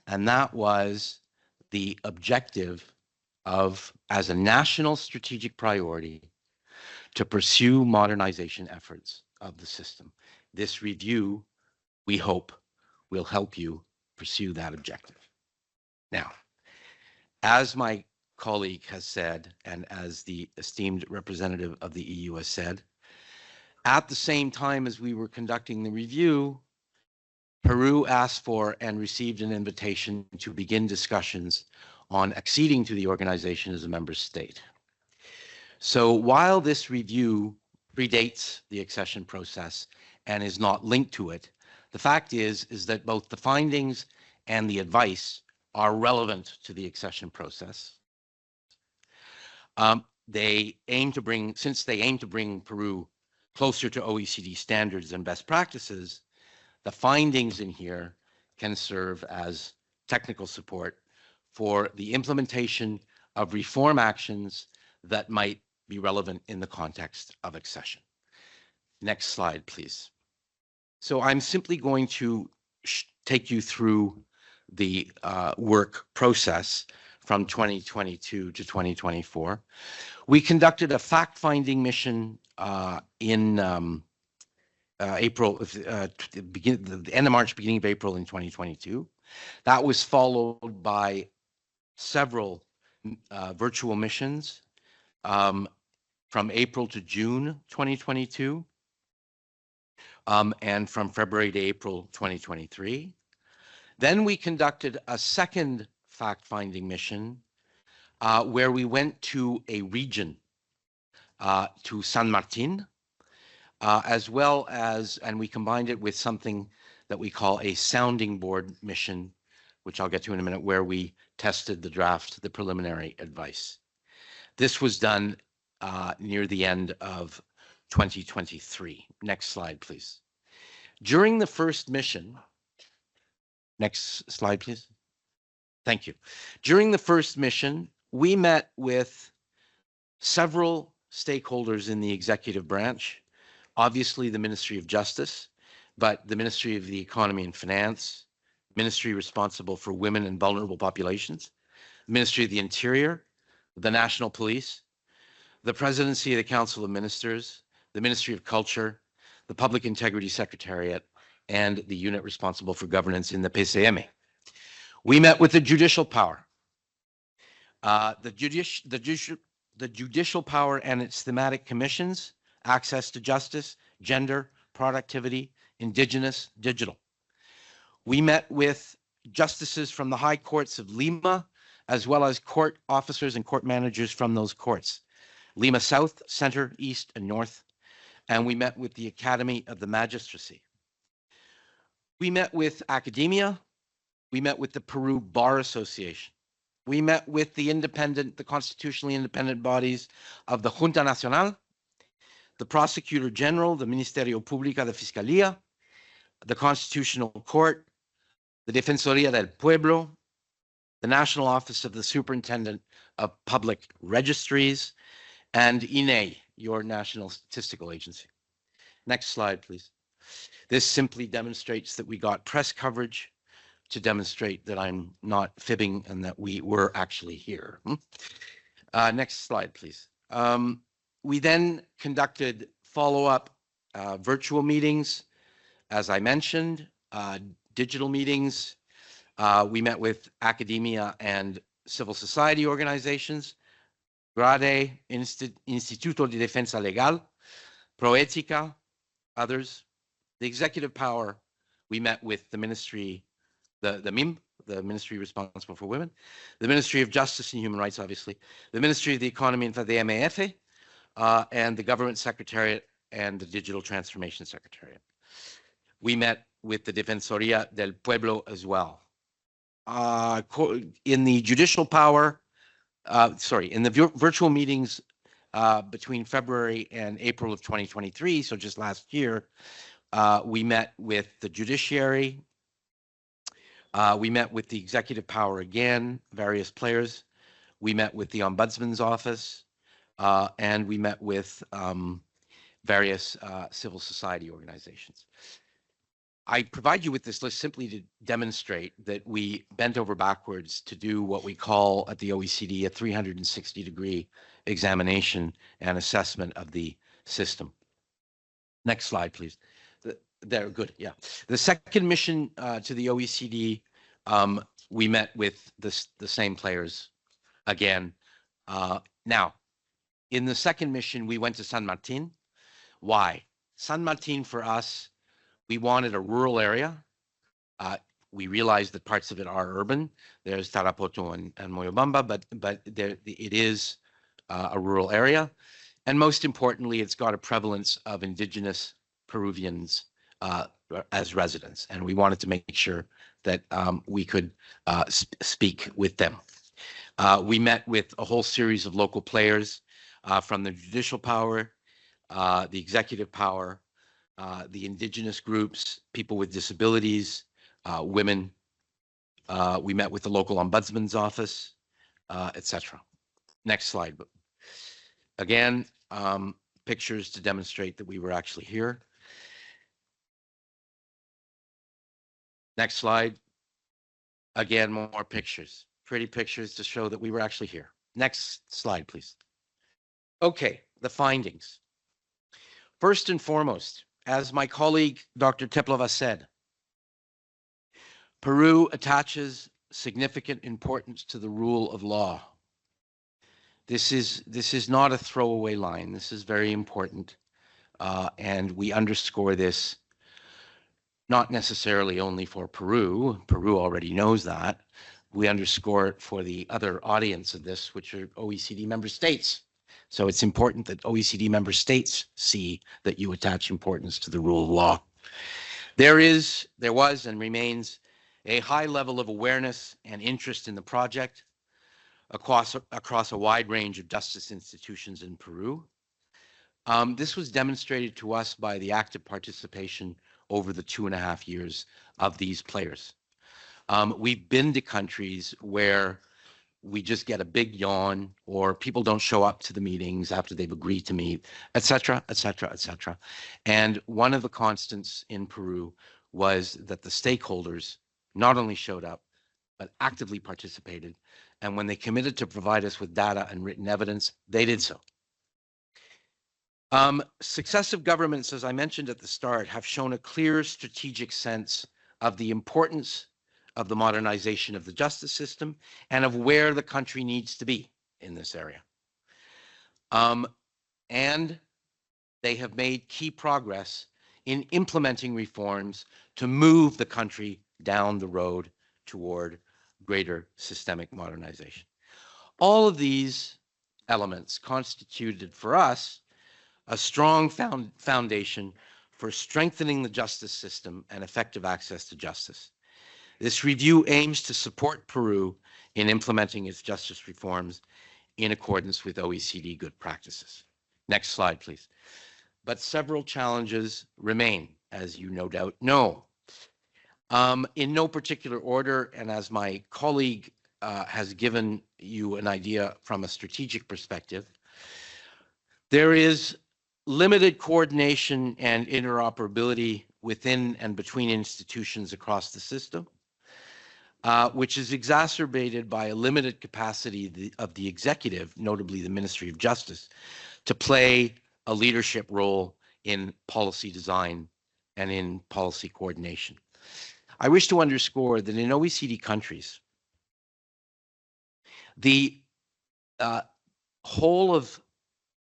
and that was the objective of, as a national strategic priority, to pursue modernization efforts of the system. This review, we hope, will help you pursue that objective. Now, as my colleague has said, and as the esteemed representative of the EU has said, at the same time as we were conducting the review, Peru asked for and received an invitation to begin discussions on acceding to the organization as a member state. So while this review predates the accession process and is not linked to it, the fact is that both the findings and the advice are relevant to the accession process. Since they aim to bring Peru closer to OECD standards and best practices, the findings in here can serve as technical support for the implementation of reform actions that might be relevant in the context of accession. Next slide, please. So I'm simply going to take you through the work process from 2022 to 2024. We conducted a fact-finding mission in April, the end of March, beginning of April in 2022. That was followed by several virtual missions from April to June 2022, and from February to April 2023. Then we conducted a second fact-finding mission where we went to a region, to San Martin, as well as, and we combined it with something that we call a sounding board mission, which I'll get to in a minute, where we tested the draft, the preliminary advice. This was done near the end of 2023. Next slide, please. During the first mission, next slide, please. Thank you. During the first mission, we met with several stakeholders in the executive branch, obviously the Ministry of Justice, but the Ministry of the Economy and Finance, Ministry responsible for women and vulnerable populations, Ministry of the Interior, the National Police, the Presidency of the Council of Ministers, the Ministry of Culture, the Public Integrity Secretariat, and the unit responsible for governance in the PCM. We met with the judicial power. The judicial power and its thematic commissions, access to justice, gender, productivity, indigenous, digital. We met with justices from the high courts of Lima, as well as court officers and court managers from those courts, Lima South, Center, East, and North. And we met with the Academy of the Magistracy. We met with academia. We met with the Peru Bar Association. We met with the constitutionally independent bodies of the Junta Nacional, the Prosecutor General, the Ministerio Público de Fiscalía, the Constitutional Court, the Defensoría del Pueblo, the National Office of the Superintendent of Public Registries, and INE, your National Statistical Agency. Next slide, please. This simply demonstrates that we got press coverage to demonstrate that I'm not fibbing and that we were actually here. Next slide, please. We then conducted follow-up virtual meetings, as I mentioned, digital meetings. We met with academia and civil society organizations, GRADE, Instituto de Defensa Legal, Proética, others. The executive power, we met with the ministry, the MIM, the ministry responsible for women, the Ministry of Justice and Human Rights, obviously, the Ministry of the Economy and the MAF, and the Government Secretariat and the Digital Transformation Secretariat. We met with the Defensoría del Pueblo as well. In the judicial power, in the virtual meetings between February and April of 2023, so just last year, we met with the judiciary. We met with the executive power again, various players. We met with the Ombudsman's office, and we met with various civil society organizations. I provide you with this list simply to demonstrate that we bent over backwards to do what we call at the OECD a 360-degree examination and assessment of the system. Next slide, please. They're good, yeah. The second mission to the OECD, we met with the same players again. Now, in the second mission, we went to San Martin. Why? San Martin for us, we wanted a rural area. We realized that parts of it are urban. There's Tarapoto and Moyobamba, but it is a rural area. And most importantly, it's got a prevalence of indigenous Peruvians as residents. And we wanted to make sure that we could speak with them. We met with a whole series of local players from the judicial power, the executive power, the indigenous groups, people with disabilities, women. We met with the local ombudsman's office, etc. Next slide. Again, pictures to demonstrate that we were actually here. Next slide. Again, more pictures, pretty pictures to show that we were actually here. Next slide, please. Okay, the findings. First and foremost, as my colleague, Dr. Teplova said, Peru attaches significant importance to the rule of law. This is not a throwaway line. This is very important. And we underscore this not necessarily only for Peru. Peru already knows that. We underscore it for the other audience of this, which are OECD member states. So it's important that OECD member states see that you attach importance to the rule of law. There was and remains a high level of awareness and interest in the project across a wide range of justice institutions in Peru. This was demonstrated to us by the active participation over the 2.5 years of these players. We've been to countries where we just get a big yawn, or people don't show up to the meetings after they've agreed to meet, et cetera, et cetera, et cetera. And one of the constants in Peru was that the stakeholders not only showed up, but actively participated. And when they committed to provide us with data and written evidence, they did so. Successive governments, as I mentioned at the start, have shown a clear strategic sense of the importance of the modernization of the justice system and of where the country needs to be in this area. And they have made key progress in implementing reforms to move the country down the road toward greater systemic modernization. All of these elements constituted for us a strong foundation for strengthening the justice system and effective access to justice. This review aims to support Peru in implementing its justice reforms in accordance with OECD good practices. Next slide, please. But several challenges remain, as you no doubt know. In no particular order, and as my colleague has given you an idea from a strategic perspective, there is limited coordination and interoperability within and between institutions across the system, which is exacerbated by a limited capacity of the executive, notably the Ministry of Justice, to play a leadership role in policy design and in policy coordination. I wish to underscore that in OECD countries, the whole of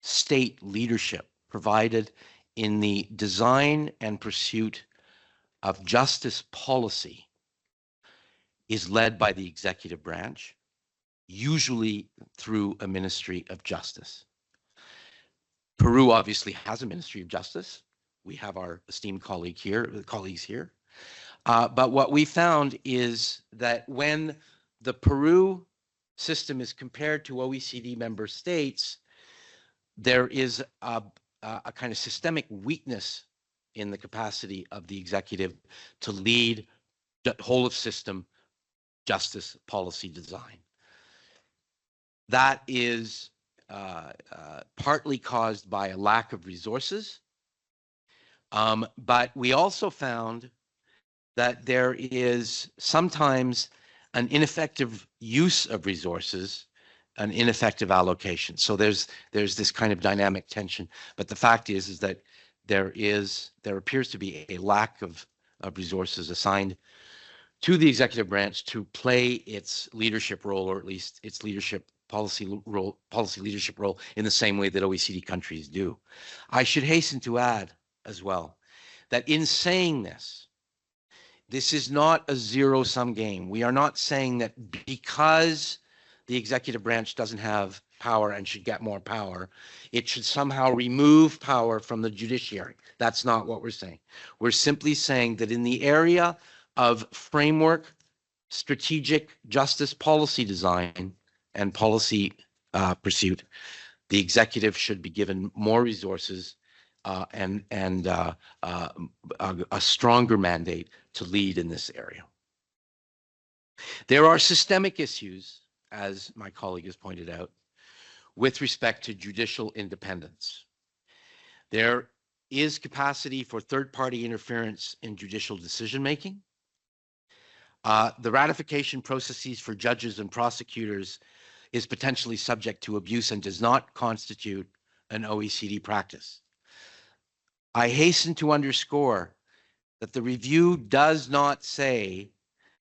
state leadership provided in the design and pursuit of justice policy is led by the executive branch, usually through a Ministry of Justice. Peru obviously has a Ministry of Justice. We have our esteemed colleagues here. But what we found is that when the Peru system is compared to OECD member states, there is a kind of systemic weakness in the capacity of the executive to lead the whole of system justice policy design. That is partly caused by a lack of resources, but we also found that there is sometimes an ineffective use of resources, an ineffective allocation. So there's this kind of dynamic tension. But the fact is that there appears to be a lack of resources assigned to the executive branch to play its leadership role, or at least its policy leadership role in the same way that OECD countries do. I should hasten to add as well that in saying this, this is not a zero-sum game. We are not saying that because the executive branch doesn't have power and should get more power, it should somehow remove power from the judiciary. That's not what we're saying. We're simply saying that in the area of framework, strategic justice policy design, and policy pursuit, the executive should be given more resources and a stronger mandate to lead in this area. There are systemic issues, as my colleague has pointed out, with respect to judicial independence. There is capacity for third-party interference in judicial decision-making. The ratification processes for judges and prosecutors is potentially subject to abuse and does not constitute an OECD practice. I hasten to underscore that the review does not say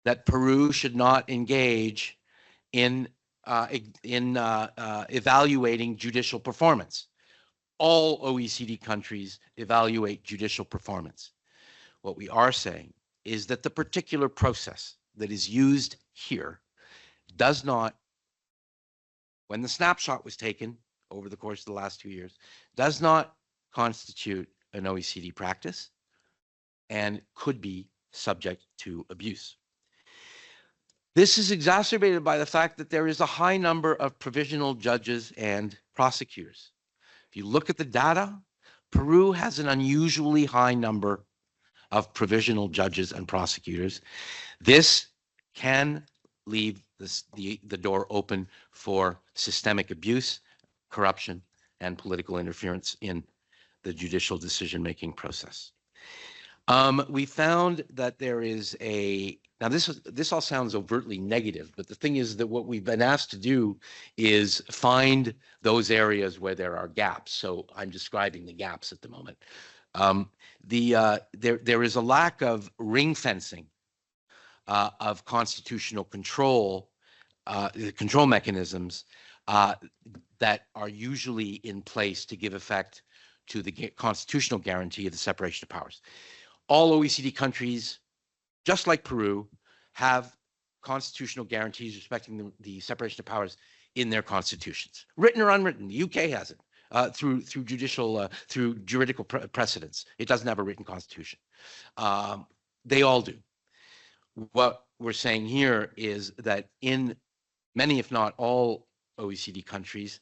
that Peru should not engage in evaluating judicial performance. All OECD countries evaluate judicial performance. What we are saying is that the particular process that is used here does not, when the snapshot was taken over the course of the last 2 years, does not constitute an OECD practice and could be subject to abuse. This is exacerbated by the fact that there is a high number of provisional judges and prosecutors. If you look at the data, Peru has an unusually high number of provisional judges and prosecutors. This can leave the door open for systemic abuse, corruption, and political interference in the judicial decision-making process. We found that there is now this all sounds overtly negative, but the thing is that what we've been asked to do is find those areas where there are gaps. So I'm describing the gaps at the moment. There is a lack of ring fencing of constitutional control mechanisms that are usually in place to give effect to the constitutional guarantee of the separation of powers. All OECD countries, just like Peru, have constitutional guarantees respecting the separation of powers in their constitutions, written or unwritten. The UK has it through juridical precedents. It doesn't have a written constitution. They all do. What we're saying here is that in many, if not all, OECD countries,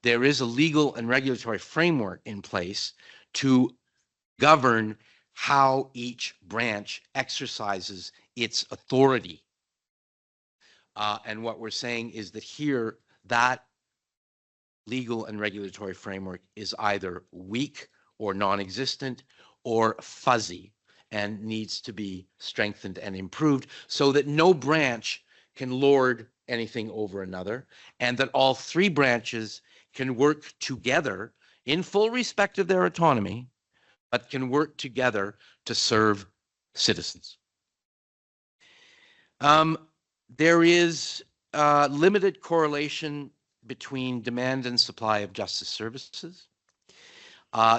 there is a legal and regulatory framework in place to govern how each branch exercises its authority. And what we're saying is that here, that legal and regulatory framework is either weak or non-existent or fuzzy and needs to be strengthened and improved so that no branch can lord anything over another, and that all three branches can work together in full respect of their autonomy, but can work together to serve citizens. There is limited correlation between demand and supply of justice services.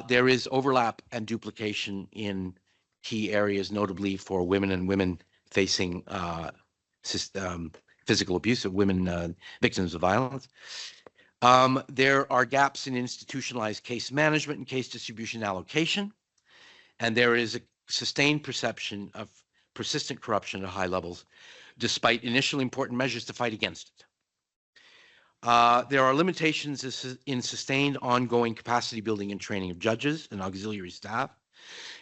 There is overlap and duplication in key areas, notably for women and women facing physical abuse, of women victims of violence. There are gaps in institutionalized case management and case distribution allocation, and there is a sustained perception of persistent corruption at high levels, despite initial important measures to fight against it. There are limitations in sustained ongoing capacity building and training of judges and auxiliary staff,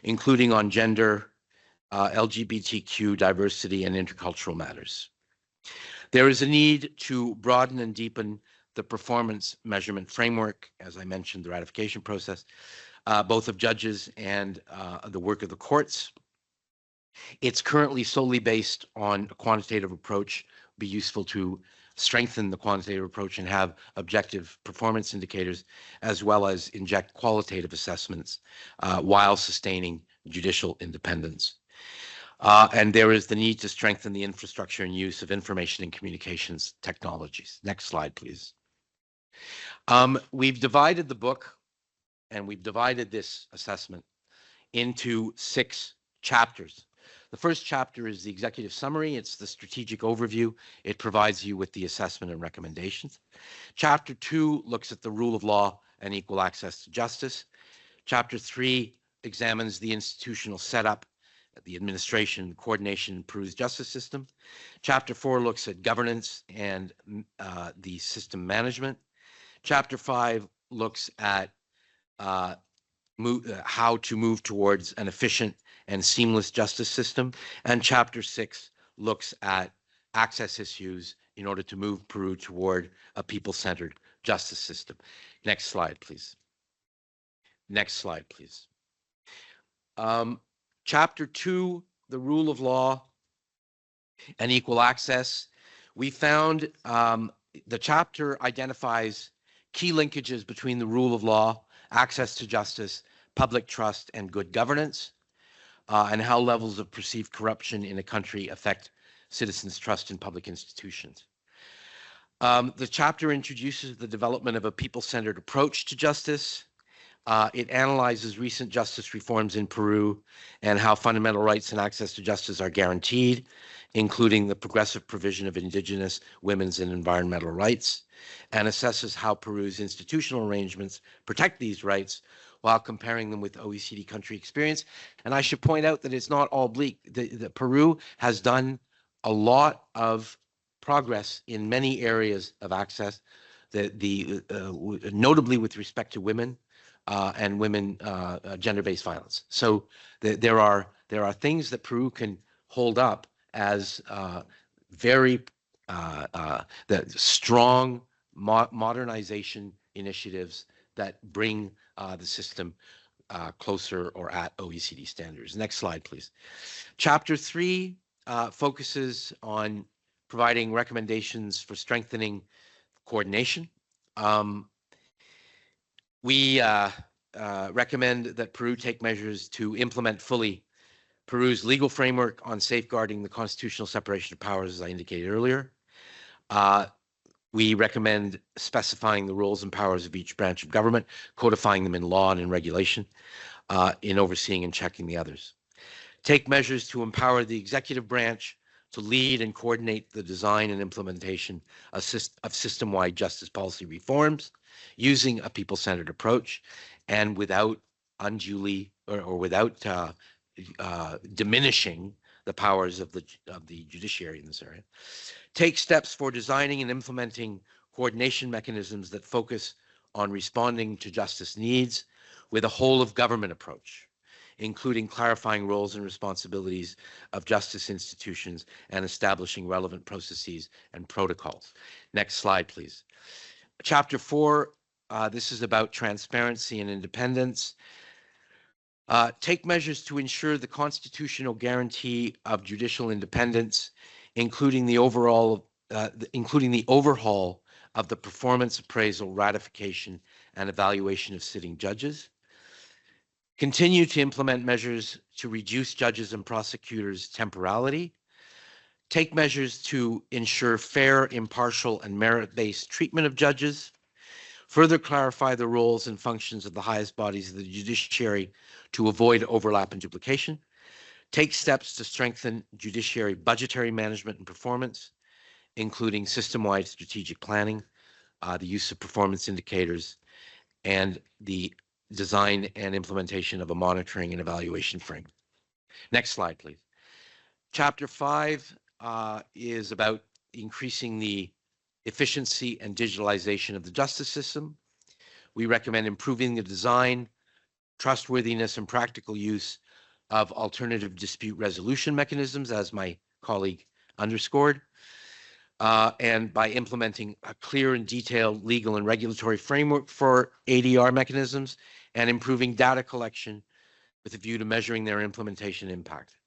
including on gender, LGBTQ, diversity, and intercultural matters. There is a need to broaden and deepen the performance measurement framework, as I mentioned, the ratification process, both of judges and the work of the courts. It's currently solely based on a quantitative approach, be useful to strengthen the quantitative approach and have objective performance indicators, as well as inject qualitative assessments while sustaining judicial independence. And there is the need to strengthen the infrastructure and use of information and communications technologies. Next slide, please. We've divided the book and we've divided this assessment into 6 chapters. The first chapter is the executive summary. It's the strategic overview. It provides you with the assessment and recommendations. Chapter 2 looks at the rule of law and equal access to justice. Chapter 3 examines the institutional setup, the administration, coordination in Peru's justice system. Chapter 4 looks at governance and the system management. Chapter 5 looks at how to move towards an efficient and seamless justice system. And Chapter 6 looks at access issues in order to move Peru toward a people-centered justice system. Next slide, please. Next slide, please. Chapter 2, the rule of law and equal access. We found the chapter identifies key linkages between the rule of law, access to justice, public trust, and good governance, and how levels of perceived corruption in a country affect citizens' trust in public institutions. The chapter introduces the development of a people-centered approach to justice. It analyzes recent justice reforms in Peru and how fundamental rights and access to justice are guaranteed, including the progressive provision of indigenous, women's, and environmental rights, and assesses how Peru's institutional arrangements protect these rights while comparing them with OECD country experience. And I should point out that it's not all bleak. Peru has done a lot of progress in many areas of access, notably with respect to women and women gender-based violence. So there are things that Peru can hold up as very strong modernization initiatives that bring the system closer or at OECD standards. Next slide, please. Chapter 3 focuses on providing recommendations for strengthening coordination. We recommend that Peru take measures to implement fully Peru's legal framework on safeguarding the constitutional separation of powers, as I indicated earlier. We recommend specifying the roles and powers of each branch of government, codifying them in law and in regulation, in overseeing and checking the others. Take measures to empower the executive branch to lead and coordinate the design and implementation of system-wide justice policy reforms using a people-centered approach and without unduly or without diminishing the powers of the judiciary in this area. Take steps for designing and implementing coordination mechanisms that focus on responding to justice needs with a whole-of-government approach, including clarifying roles and responsibilities of justice institutions and establishing relevant processes and protocols. Next slide, please. Chapter 4, this is about transparency and independence. Take measures to ensure the constitutional guarantee of judicial independence, including the overhaul of the performance appraisal, ratification, and evaluation of sitting judges. Continue to implement measures to reduce judges and prosecutors' temporality. Take measures to ensure fair, impartial, and merit-based treatment of judges. Further clarify the roles and functions of the highest bodies of the judiciary to avoid overlap and duplication. Take steps to strengthen judiciary budgetary management and performance, including system-wide strategic planning, the use of performance indicators, and the design and implementation of a monitoring and evaluation framework. Next slide, please. Chapter 5 is about increasing the efficiency and digitalization of the justice system. We recommend improving the design, trustworthiness, and practical use of alternative dispute resolution mechanisms, as my colleague underscored, and by implementing a clear and detailed legal and regulatory framework for ADR mechanisms and improving data collection with a view to measuring their implementation impact.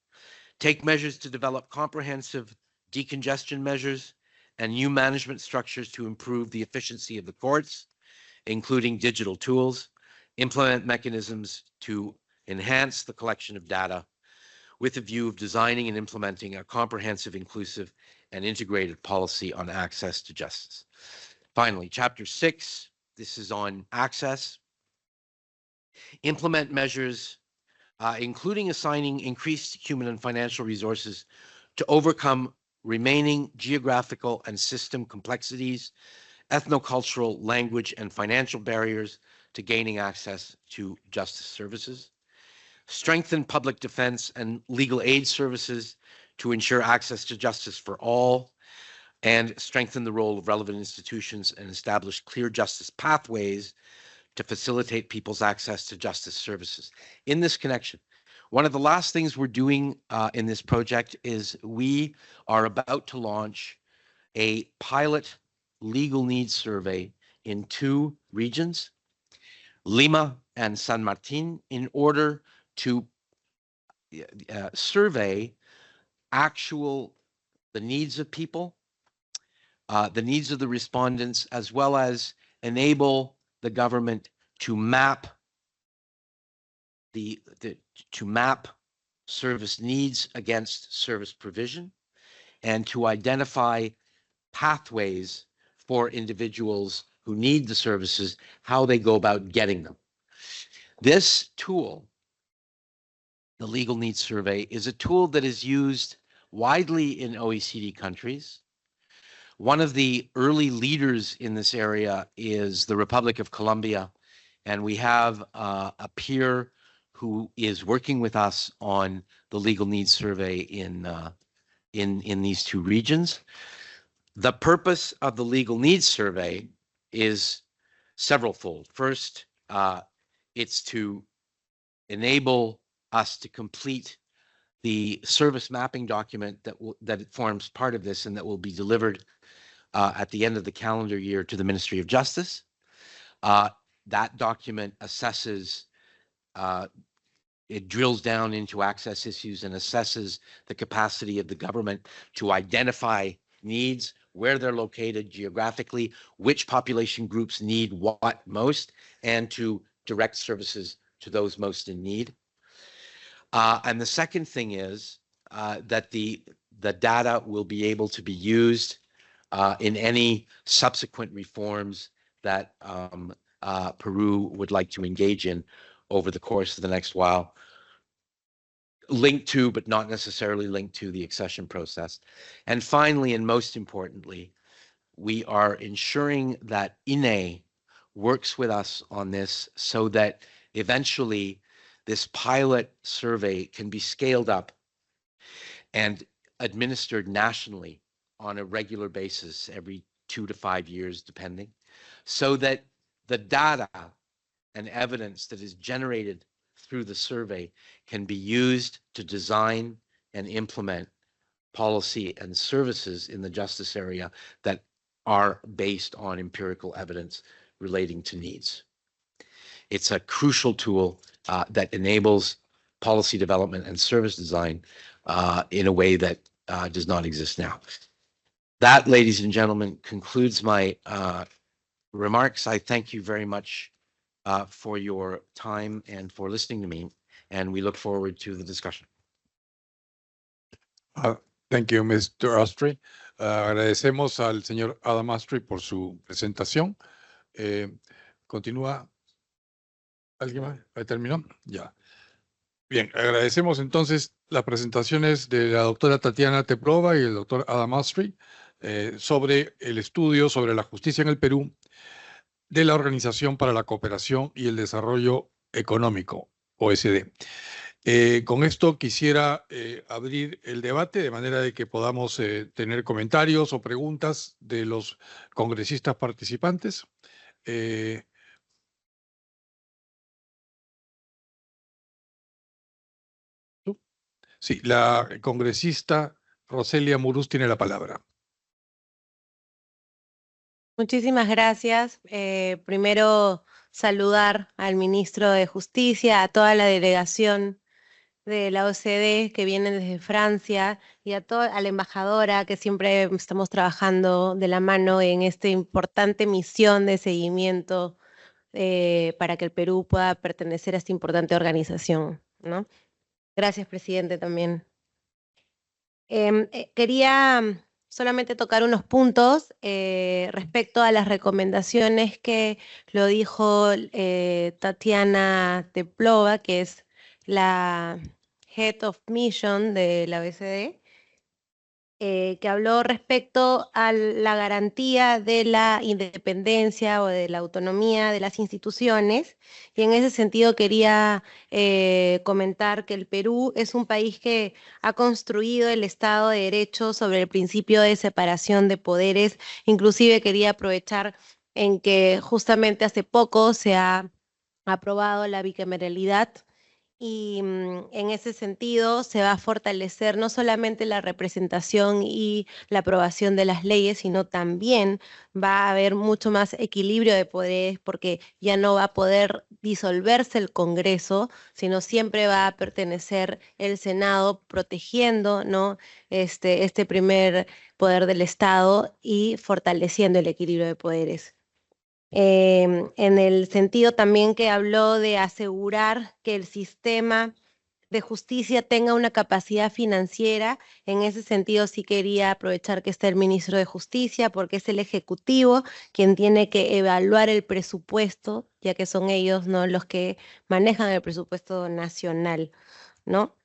Take measures to develop comprehensive decongestion measures and new management structures to improve the efficiency of the courts, including digital tools, implement mechanisms to enhance the collection of data with a view of designing and implementing a comprehensive, inclusive, and integrated policy on access to justice. Finally, Chapter 6, this is on access. Implement measures, including assigning increased human and financial resources to overcome remaining geographical and system complexities, ethnocultural, language, and financial barriers to gaining access to justice services. Strengthen public defense and legal aid services to ensure access to justice for all, and strengthen the role of relevant institutions and establish clear justice pathways to facilitate people's access to justice services. In this connection, one of the last things we're doing in this project is we are about to launch a pilot legal needs survey in 2 regions, Lima and San Martin, in order to survey the needs of people, the needs of the respondents, as well as enable the government to map service needs against service provision, and to identify pathways for individuals who need the services, how they go about getting them. This tool, the Legal Needs Survey, is a tool that is used widely in OECD countries. One of the early leaders in this area is the Republic of Colombia, and we have a peer who is working with us on the Legal Needs Survey in these 2 regions. The purpose of the Legal Needs Survey is severalfold. First, it's to enable us to complete the service mapping document that forms part of this and that will be delivered at the end of the calendar year to the Ministry of Justice. That document assesses, it drills down into access issues and assesses the capacity of the government to identify needs, where they're located geographically, which population groups need what most, and to direct services to those most in need. And the second thing is that the data will be able to be used in any subsequent reforms that Peru would like to engage in over the course of the next while, linked to, but not necessarily linked to, the accession process. And finally, and most importantly, we are ensuring that INE works with us on this so that eventually this pilot survey can be scaled up and administered nationally on a regular basis every 2 to 5 years, depending, so that the data and evidence that is generated through the survey can be used to design and implement policy and services in the justice area that are based on empirical evidence relating to needs. It's a crucial tool that enables policy development and service design in a way that does not exist now. That, ladies and gentlemen, concludes my remarks. I thank you very much for your time and for listening to me, and we look forward to the discussion. Thank you, Mr. Astry. Agradecemos al señor Adam Astry por su presentación. Continúa. ¿Alguien más? ¿Ahí terminó? Ya. Bien, agradecemos entonces las presentaciones de la doctora Tatiana Teplova y el doctor Adam Astry sobre el estudio sobre la justicia en el Perú de la Organización para la Cooperación y el Desarrollo Económico, OSD. Con esto quisiera abrir el debate de manera de que podamos tener comentarios o preguntas de los congresistas participantes. Sí, la congresista Roselia Muruz tiene la palabra. Muchísimas gracias. Primero, saludar al ministro de Justicia, a toda la delegación de la OCDE que vienen desde Francia y a la embajadora que siempre estamos trabajando de la mano en esta importante misión de seguimiento para que el Perú pueda pertenecer a esta importante organización, ¿no? Gracias, presidente, también. Quería solamente tocar unos puntos respecto a las recomendaciones que lo dijo Tatiana Teplova, que es la Head of Mission de la OECD, que habló respecto a la garantía de la independencia o de la autonomía de las instituciones. Y en ese sentido quería comentar que el Perú es un país que ha construido el Estado de Derecho sobre el principio de separación de poderes. Inclusive quería aprovechar en que justamente hace poco se ha aprobado la bicameralidad y en ese sentido se va a fortalecer no solamente la representación y la aprobación de las leyes, sino también va a haber mucho más equilibrio de poderes porque ya no va a poder disolverse el Congreso, sino siempre va a pertenecer el Senado protegiendo, ¿no? este primer poder del Estado y fortaleciendo el equilibrio de poderes. En el sentido también que habló de asegurar que el sistema de justicia tenga una capacidad financiera. En ese sentido sí quería aprovechar que está el ministro de Justicia porque es el Ejecutivo quien tiene que evaluar el presupuesto, ya que son ellos, ¿no?, los que manejan el presupuesto nacional, ¿no?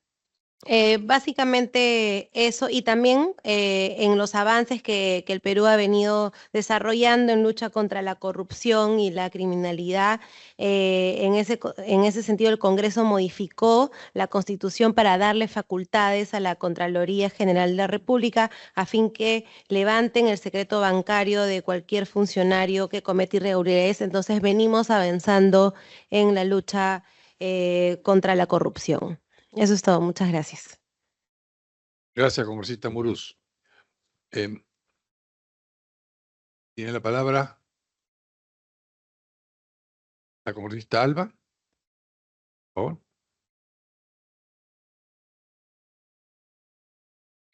Básicamente eso, y también en los avances que el Perú ha venido desarrollando en lucha contra la corrupción y la criminalidad. En ese sentido, el Congreso modificó la Constitución para darle facultades a la Contraloría General de la República a fin que levanten el secreto bancario de cualquier funcionario que cometa irregularidades. Entonces venimos avanzando en la lucha contra la corrupción. Eso es todo. Muchas gracias. Gracias, congresista Muruz. Tiene la palabra la congresista Alba. Por favor.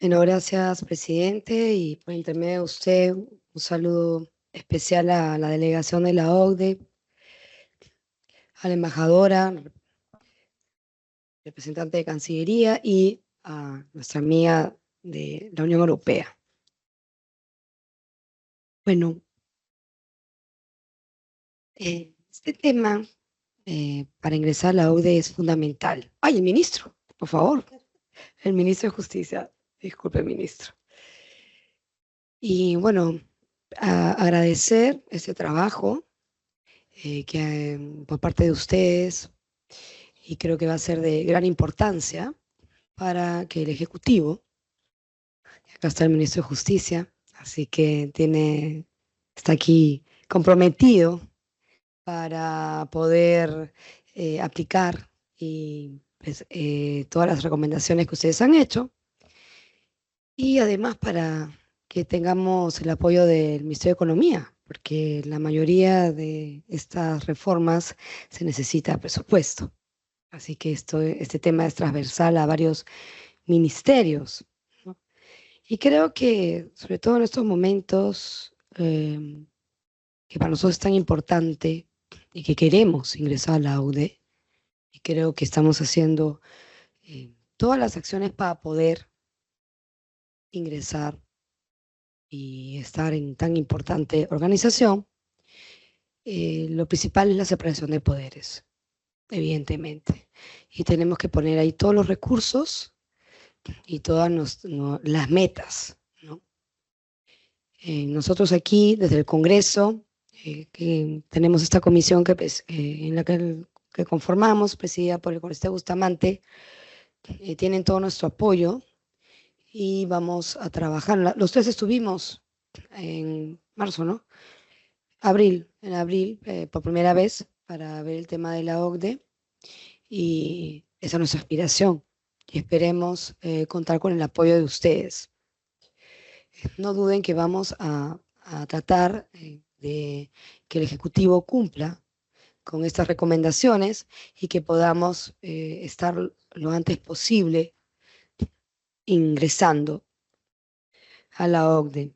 Bueno, gracias, presidente, y por intermedio de usted, un saludo especial a la delegación de la OCDE, a la embajadora, representante de Cancillería y a nuestra amiga de la Unión Europea. Bueno, este tema para ingresar a la OCDE es fundamental. ¡Ay, el ministro! Por favor, el ministro de Justicia. Disculpe, ministro. Y bueno, agradecer ese trabajo por parte de ustedes, y creo que va a ser de gran importancia para que el Ejecutivo, acá está el ministro de Justicia, así que está aquí comprometido para poder aplicar y pues, todas las recomendaciones que ustedes han hecho, y además para que tengamos el apoyo del Ministerio de Economía, porque la mayoría de estas reformas se necesita presupuesto. Así que este tema es transversal a varios ministerios, ¿no? Y creo que, sobre todo en estos momentos, que para nosotros es tan importante y que queremos ingresar a la OCDE, y creo que estamos haciendo todas las acciones para poder ingresar y estar en tan importante organización, lo principal es la separación de poderes, evidentemente. Y tenemos que poner ahí todos los recursos y todas las metas, ¿no? Nosotros aquí, desde el Congreso, que tenemos esta comisión en la que conformamos, presidida por el congresista Bustamante, tienen todo nuestro apoyo. Y vamos a trabajar. Los tres estuvimos en marzo, ¿no? En abril, por primera vez, para ver el tema de la OCDE. Y esa es nuestra aspiración. Y esperemos contar con el apoyo de ustedes. No duden que vamos a tratar de que el Ejecutivo cumpla con estas recomendaciones y que podamos estar lo antes posible ingresando a la OCDE.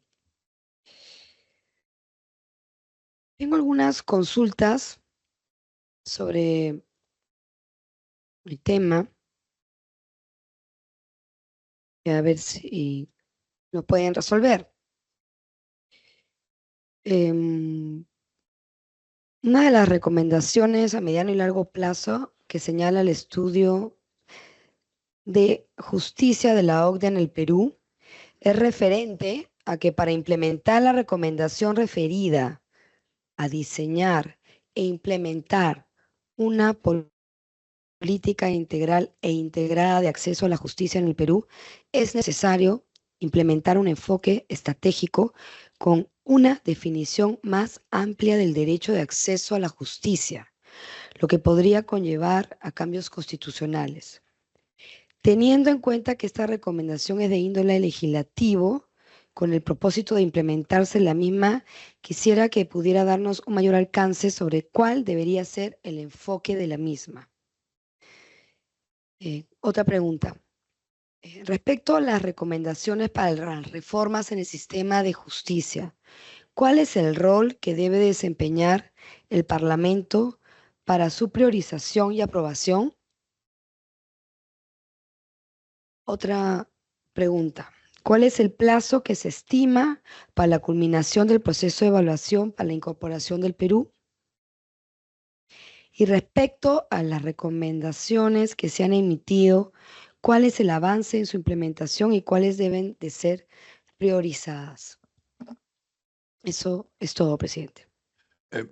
Tengo algunas consultas sobre el tema, a ver si lo pueden resolver. Una de las recomendaciones a mediano y largo plazo que señala el estudio de justicia de la OCDE en el Perú es referente a que para implementar la recomendación referida a diseñar e implementar una política integral e integrada de acceso a la justicia en el Perú, es necesario implementar un enfoque estratégico con una definición más amplia del derecho de acceso a la justicia, lo que podría conllevar a cambios constitucionales. Teniendo en cuenta que esta recomendación es de índole legislativo, con el propósito de implementarse la misma, quisiera que pudiera darnos un mayor alcance sobre cuál debería ser el enfoque de la misma. Otra pregunta. Respecto a las recomendaciones para las reformas en el sistema de justicia, ¿cuál es el rol que debe desempeñar el Parlamento para su priorización y aprobación? Otra pregunta. ¿Cuál es el plazo que se estima para la culminación del proceso de evaluación para la incorporación del Perú? Y respecto a las recomendaciones que se han emitido, ¿cuál es el avance en su implementación y cuáles deben de ser priorizadas? Eso es todo, presidente.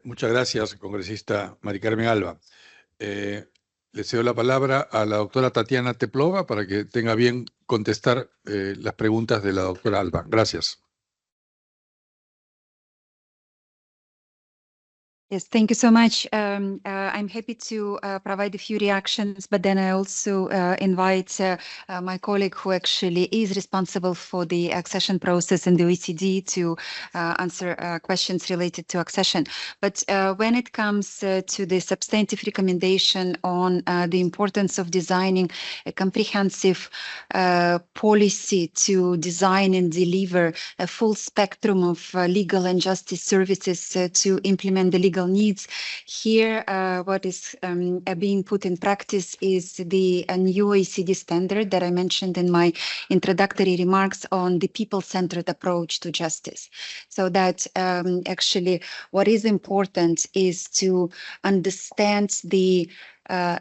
Muchas gracias, congresista Mari Carmen Alba. Le cedo la palabra a la doctora Tatiana Teplova para que tenga bien contestar las preguntas de la doctora Alba. Gracias. Yes, thank you so much. I'm happy to provide a few reactions, but then I also invite my colleague who actually is responsible for the accession process in the OECD to answer questions related to accession. But when it comes to the substantive recommendation on the importance of designing a comprehensive policy to design and deliver a full spectrum of legal and justice services to implement the legal needs. Here, what is being put in practice is the new OECD standard that I mentioned in my introductory remarks on the people-centered approach to justice. So that actually what is important is to understand the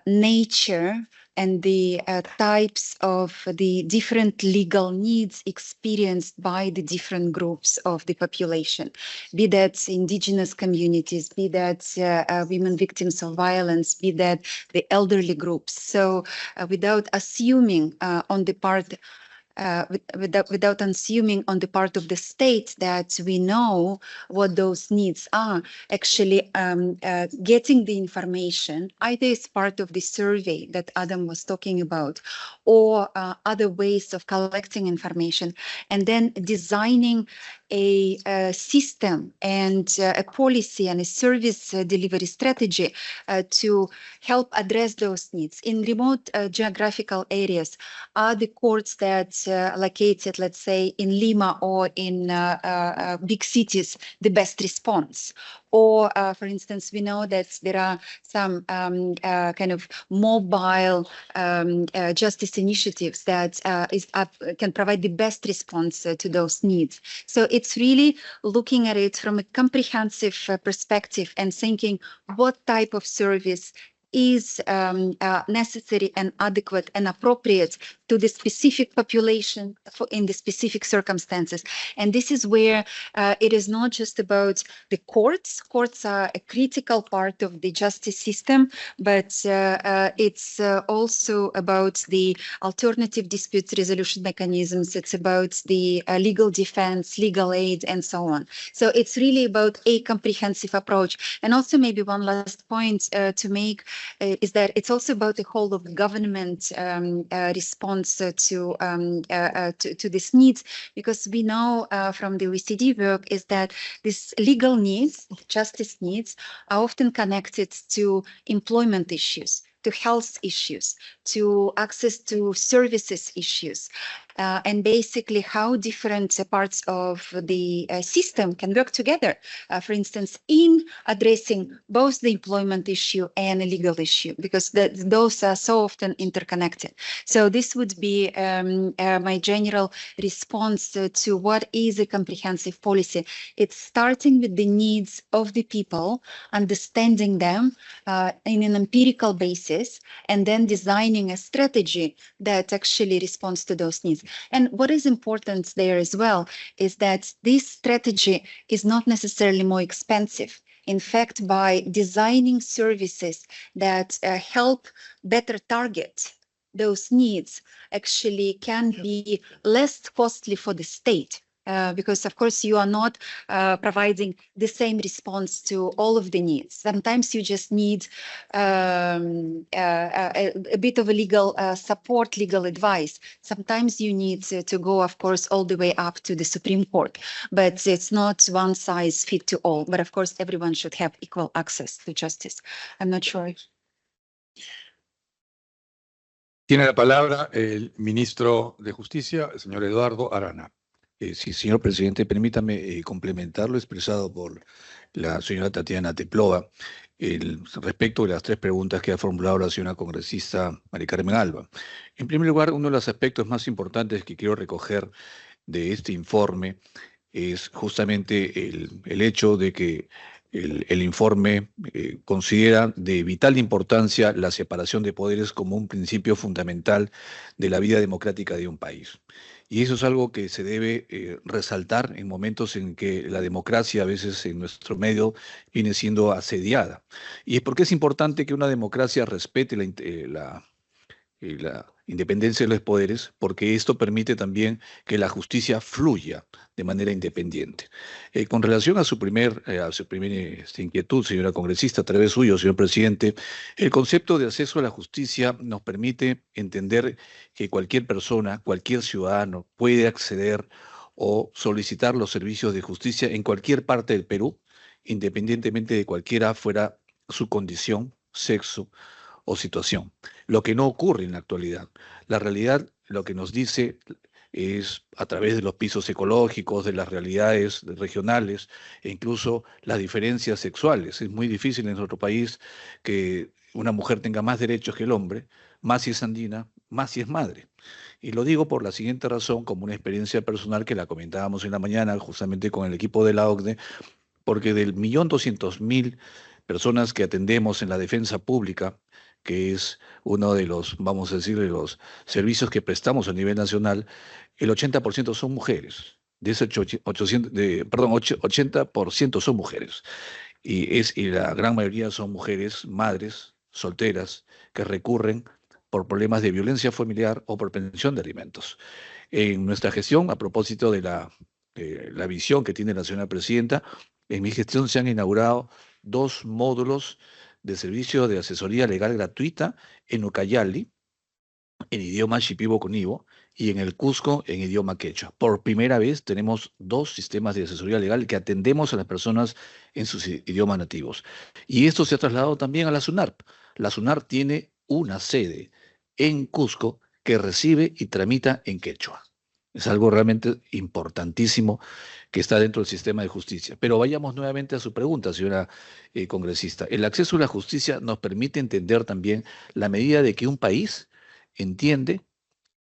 nature and the types of the different legal needs experienced by the different groups of the population, be that indigenous communities, be that women victims of violence, be that the elderly groups. So without assuming on the part without assuming on the part of the state that we know what those needs are, actually getting the information either as part of the survey that Adam was talking about or other ways of collecting information, and then designing a system and a policy and a service delivery strategy to help address those needs. In remote geographical areas, are the courts that located, let's say, in Lima or in big cities, the best response? Or, for instance, we know that there are some kind of mobile justice initiatives that can provide the best response to those needs. So it's really looking at it from a comprehensive perspective and thinking what type of service is necessary and adequate and appropriate to the specific population in the specific circumstances. And this is where it is not just about the courts. Courts are a critical part of the justice system, but it's also about the alternative dispute resolution mechanisms. It's about the legal defense, legal aid, and so on. So it's really about a comprehensive approach. And also maybe one last point to make is that it's also about the whole of government response response to these needs, because we know from the OECD work is that these legal needs, justice needs, are often connected to employment issues, to health issues, to access to services issues, and basically how different parts of the system can work together, for instance, in addressing both the employment issue and a legal issue, because those are so often interconnected. So this would be my general response to what is a comprehensive policy. It's starting with the needs of the people, understanding them in an empirical basis, and then designing a strategy that actually responds to those needs. And what is important there as well is that this strategy is not necessarily more expensive. In fact, by designing services that help better target those needs, actually can be less costly for the state. Because of course you are not providing the same response to all of the needs. Sometimes you just need a bit of a legal support, legal advice. Sometimes you need to go, of course, all the way up to the Supreme Court. But it's not one size fit to all. But of course, everyone should have equal access to justice. I'm not sure. Tiene la palabra el ministro de Justicia, el señor Eduardo Arana. Sí, señor presidente, permítame complementar lo expresado por la señora Tatiana Teplova respecto de las tres preguntas que ha formulado la señora congresista María Carmen Alba. En primer lugar, uno de los aspectos más importantes que quiero recoger de este informe es justamente el hecho de que el informe considera de vital importancia la separación de poderes como un principio fundamental de la vida democrática de un país. Y eso es algo que se debe resaltar en momentos en que la democracia a veces en nuestro medio viene siendo asediada. Y es porque es importante que una democracia respete la independencia de los poderes, porque esto permite también que la justicia fluya de manera independiente. Con relación a su primera inquietud, señora congresista, a través suyo, señor presidente, el concepto de acceso a la justicia nos permite entender que cualquier persona, cualquier ciudadano puede acceder o solicitar los servicios de justicia en cualquier parte del Perú, independientemente de cualquiera fuera su condición, sexo o situación. Lo que no ocurre en la actualidad. La realidad lo que nos dice es a través de los pisos ecológicos, de las realidades regionales e incluso las diferencias sexuales. Es muy difícil en nuestro país que una mujer tenga más derechos que el hombre, más si es andina, más si es madre. Y lo digo por la siguiente razón, como una experiencia personal que la comentábamos en la mañana justamente con el equipo de la OCDE, porque del 1.200.000 personas que atendemos en la defensa pública, que es uno de los, vamos a decir, de los servicios que prestamos a nivel nacional, el 80% son mujeres. De ese 80% son mujeres. Y la gran mayoría son mujeres, madres, solteras, que recurren por problemas de violencia familiar o por pensión de alimentos. En nuestra gestión, a propósito de la visión que tiene la señora presidenta, en mi gestión se han inaugurado 2 módulos de servicio de asesoría legal gratuita en Ucayali, en idioma shipibo-conibo, y en el Cusco, en idioma quechua. Por primera vez tenemos 2 sistemas de asesoría legal que atendemos a las personas en sus idiomas nativos. Y esto se ha trasladado también a la SUNARP. La SUNARP tiene una sede en Cusco que recibe y tramita en quechua. Es algo realmente importantísimo que está dentro del sistema de justicia. Pero vayamos nuevamente a su pregunta, señora congresista. El acceso a la justicia nos permite entender también la medida de que un país entiende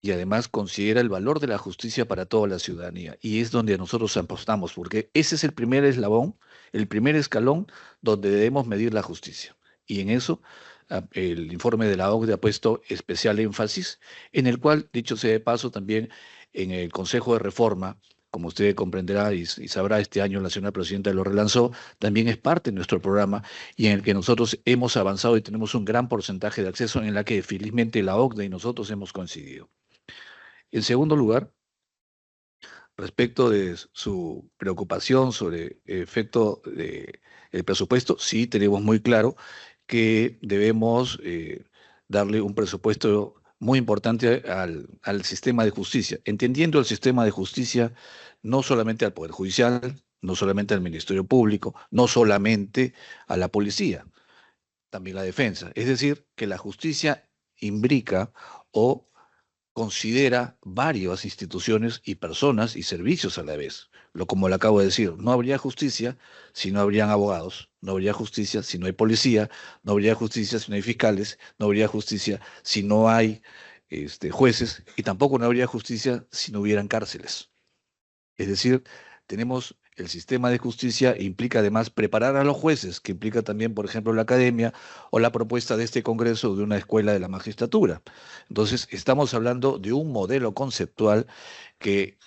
y además considera el valor de la justicia para toda la ciudadanía. Y es donde nosotros apostamos, porque ese es el primer eslabón, el primer escalón donde debemos medir la justicia. Y en eso el informe de la OCDE ha puesto especial énfasis, en el cual, dicho sea de paso, también en el Consejo de Reforma, como usted comprenderá y sabrá, este año la señora presidenta lo relanzó, también es parte de nuestro programa y en el que nosotros hemos avanzado y tenemos un gran porcentaje de acceso en la que felizmente la OCDE y nosotros hemos coincidido. En segundo lugar, respecto de su preocupación sobre el efecto del presupuesto, sí tenemos muy claro que debemos darle un presupuesto muy importante al sistema de justicia, entendiendo el sistema de justicia no solamente al Poder Judicial, no solamente al Ministerio Público, no solamente a la policía, también la defensa. Es decir, que la justicia imbrica o considera varias instituciones y personas y servicios a la vez. Como le acabo de decir, no habría justicia si no habrían abogados, no habría justicia si no hay policía, no habría justicia si no hay fiscales, no habría justicia si no hay jueces y tampoco no habría justicia si no hubieran cárceles. Es decir, tenemos el sistema de justicia implica además preparar a los jueces, que implica también, por ejemplo, la academia o la propuesta de este Congreso de una escuela de la magistratura. Entonces, estamos hablando de un modelo conceptual que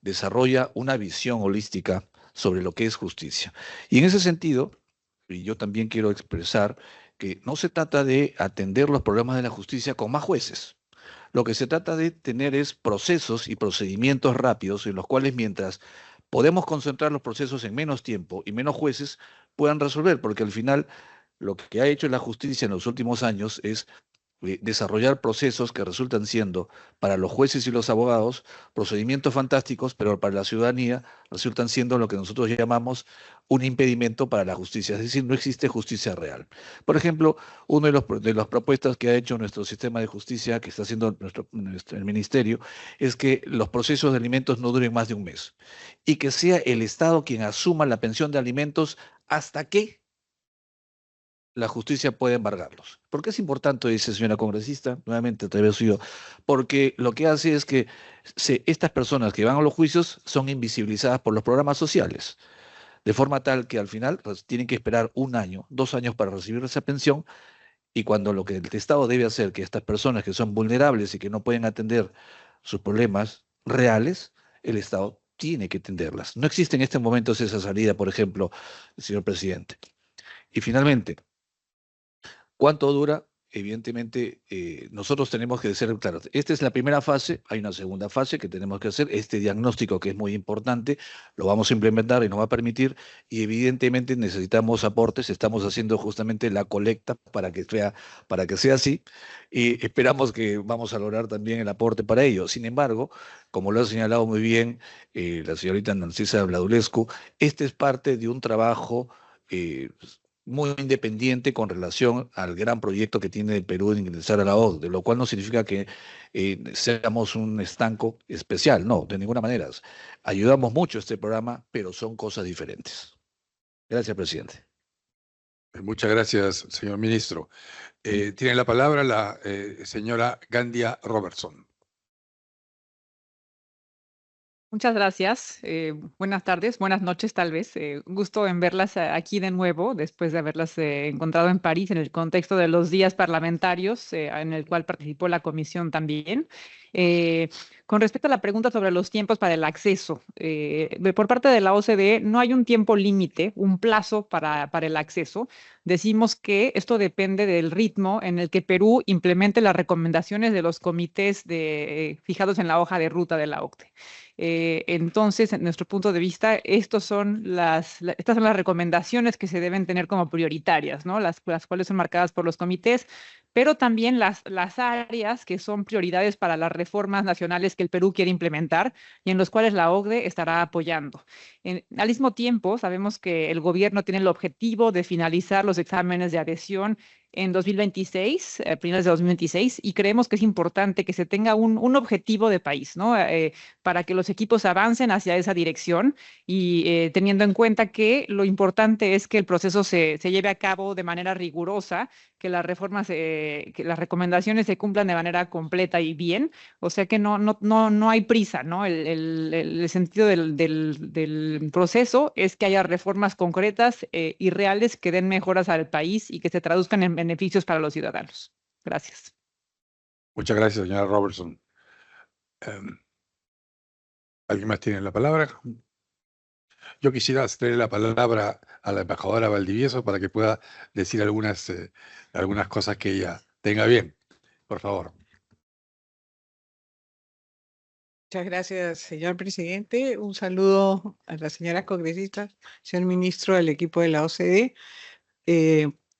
desarrolla una visión holística sobre lo que es justicia. Y en ese sentido, y yo también quiero expresar que no se trata de atender los problemas de la justicia con más jueces. Lo que se trata de tener es procesos y procedimientos rápidos en los cuales mientras podemos concentrar los procesos en menos tiempo y menos jueces puedan resolver, porque al final lo que ha hecho la justicia en los últimos años es desarrollar procesos que resultan siendo para los jueces y los abogados procedimientos fantásticos, pero para la ciudadanía resultan siendo lo que nosotros llamamos un impedimento para la justicia, es decir, no existe justicia real. Por ejemplo, una de las propuestas que ha hecho nuestro sistema de justicia, que está haciendo el ministerio, es que los procesos de alimentos no duren más de un mes y que sea el Estado quien asuma la pensión de alimentos hasta que la justicia puede embargarlos. ¿Por qué es importante, dice señora congresista? Nuevamente, te veo suyo. Porque lo que hace es que estas personas que van a los juicios son invisibilizadas por los programas sociales, de forma tal que al final tienen que esperar 1 año, 2 años para recibir esa pensión, y cuando lo que el Estado debe hacer, que estas personas que son vulnerables y que no pueden atender sus problemas reales, el Estado tiene que atenderlas. No existe en este momento esa salida, por ejemplo, señor presidente. Y finalmente, ¿cuánto dura? Evidentemente, nosotros tenemos que ser claros. Esta es la primera fase, hay una segunda fase que tenemos que hacer. Este diagnóstico, que es muy importante, lo vamos a implementar y nos va a permitir, y evidentemente necesitamos aportes. Estamos haciendo justamente la colecta para que sea así, y esperamos que vamos a lograr también el aporte para ello. Sin embargo, como lo ha señalado muy bien la señorita Narcisa Bladulescu, este es parte de un trabajo muy independiente con relación al gran proyecto que tiene el Perú de ingresar a la OCDE, lo cual no significa que seamos un estanco especial, no, de ninguna manera. Ayudamos mucho a este programa, pero son cosas diferentes. Gracias, presidente. Muchas gracias, señor ministro. Tiene la palabra la señora Gandia Robertson. Muchas gracias. Buenas tardes, buenas noches tal vez. Gusto en verlas aquí de nuevo, después de haberlas encontrado en París en el contexto de los días parlamentarios, en el cual participó la comisión también. Con respecto a la pregunta sobre los tiempos para el acceso, por parte de la OCDE no hay un tiempo límite, un plazo para el acceso. Decimos que esto depende del ritmo en el que Perú implemente las recomendaciones de los comités fijados en la hoja de ruta de la OCDE. Entonces, en nuestro punto de vista, estas son las recomendaciones que se deben tener como prioritarias, ¿no? Las cuales son marcadas por los comités, pero también las áreas que son prioridades para las reformas nacionales que el Perú quiere implementar y en los cuales la OCDE estará apoyando. Al mismo tiempo, sabemos que el gobierno tiene el objetivo de finalizar los exámenes de adhesión en 2026, finales de 2026, y creemos que es importante que se tenga un objetivo de país, ¿no? Para que los equipos avancen hacia esa dirección y teniendo en cuenta que lo importante es que el proceso se lleve a cabo de manera rigurosa, que las reformas, que las recomendaciones se cumplan de manera completa y bien, o sea que no hay prisa, ¿no? El sentido del proceso es que haya reformas concretas y reales que den mejoras al país y que se traduzcan en beneficios para los ciudadanos. Gracias. Muchas gracias, señora Robertson. ¿Alguien más tiene la palabra? Yo quisiera ceder la palabra a la embajadora Valdivieso para que pueda decir algunas cosas que ella tenga bien. Por favor. Muchas gracias, señor presidente. Un saludo a la señora congresista, señor ministro del equipo de la OCDE.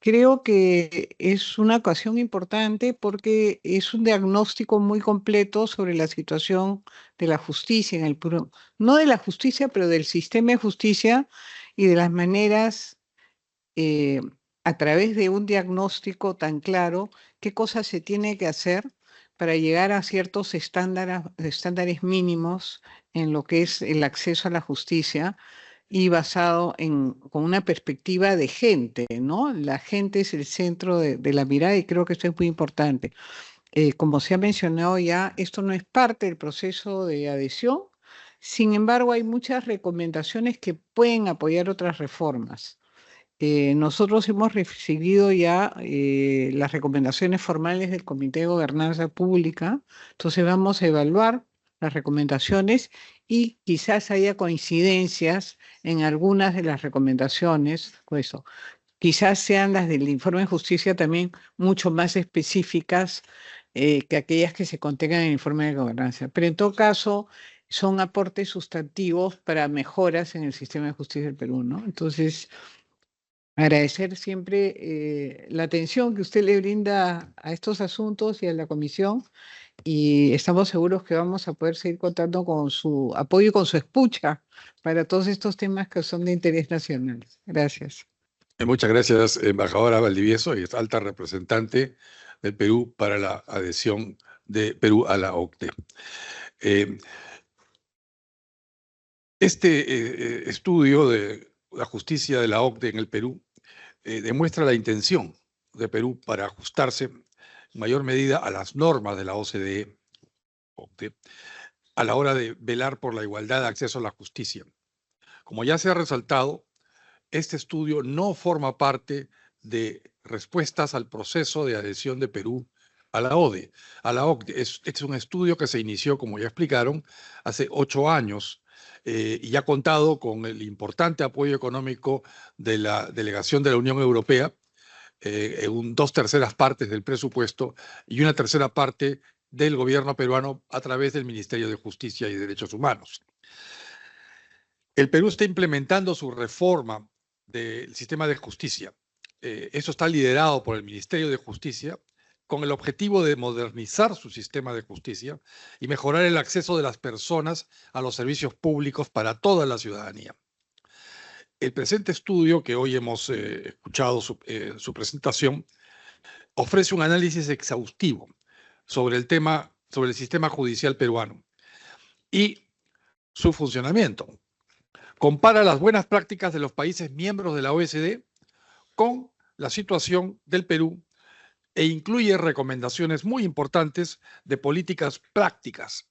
Creo que es una ocasión importante porque es un diagnóstico muy completo sobre la situación de la justicia en el Perú. No de la justicia, pero del sistema de justicia y de las maneras, a través de un diagnóstico tan claro, qué cosas se tiene que hacer para llegar a ciertos estándares mínimos en lo que es el acceso a la justicia y basado con una perspectiva de gente, ¿no? La gente es el centro de la mirada y creo que esto es muy importante. Como se ha mencionado ya, esto no es parte del proceso de adhesión, sin embargo hay muchas recomendaciones que pueden apoyar otras reformas. Nosotros hemos recibido ya las recomendaciones formales del Comité de Gobernanza Pública, entonces vamos a evaluar las recomendaciones y quizás haya coincidencias en algunas de las recomendaciones, pues eso. Quizás sean las del informe de justicia también mucho más específicas que aquellas que se contengan en el informe de gobernanza. Pero en todo caso, son aportes sustantivos para mejoras en el sistema de justicia del Perú, ¿no? Entonces, agradecer siempre la atención que usted le brinda a estos asuntos y a la comisión, y estamos seguros que vamos a poder seguir contando con su apoyo y con su escucha para todos estos temas que son de interés nacional. Gracias. Muchas gracias, embajadora Valdivieso, y es alta representante del Perú para la adhesión de Perú a la OCDE. Este estudio de la justicia de la OCDE en el Perú demuestra la intención de Perú para ajustarse en mayor medida a las normas de la OCDE a la hora de velar por la igualdad de acceso a la justicia. Como ya se ha resaltado, este estudio no forma parte de respuestas al proceso de adhesión de Perú a la OCDE. Este es un estudio que se inició, como ya explicaron, hace 8 años y ha contado con el importante apoyo económico de la delegación de la Unión Europea, 2/3 partes del presupuesto y 1/3 parte del gobierno peruano a través del Ministerio de Justicia y Derechos Humanos. El Perú está implementando su reforma del sistema de justicia. Eso está liderado por el Ministerio de Justicia con el objetivo de modernizar su sistema de justicia y mejorar el acceso de las personas a los servicios públicos para toda la ciudadanía. El presente estudio, que hoy hemos escuchado su presentación, ofrece un análisis exhaustivo sobre el tema, sobre el sistema judicial peruano y su funcionamiento. Compara las buenas prácticas de los países miembros de la OECD con la situación del Perú e incluye recomendaciones muy importantes de políticas prácticas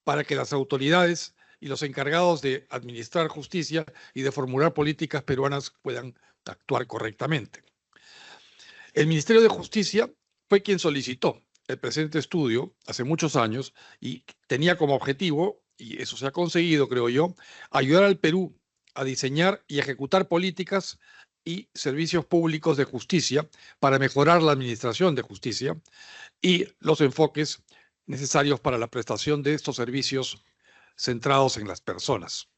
para que las autoridades y los encargados de administrar justicia y de formular políticas peruanas puedan actuar correctamente. El Ministerio de Justicia fue quien solicitó el presente estudio hace muchos años y tenía como objetivo, y eso se ha conseguido, creo yo, ayudar al Perú a diseñar y ejecutar políticas y servicios públicos de justicia para mejorar la administración de justicia y los enfoques necesarios para la prestación de estos servicios centrados en las personas.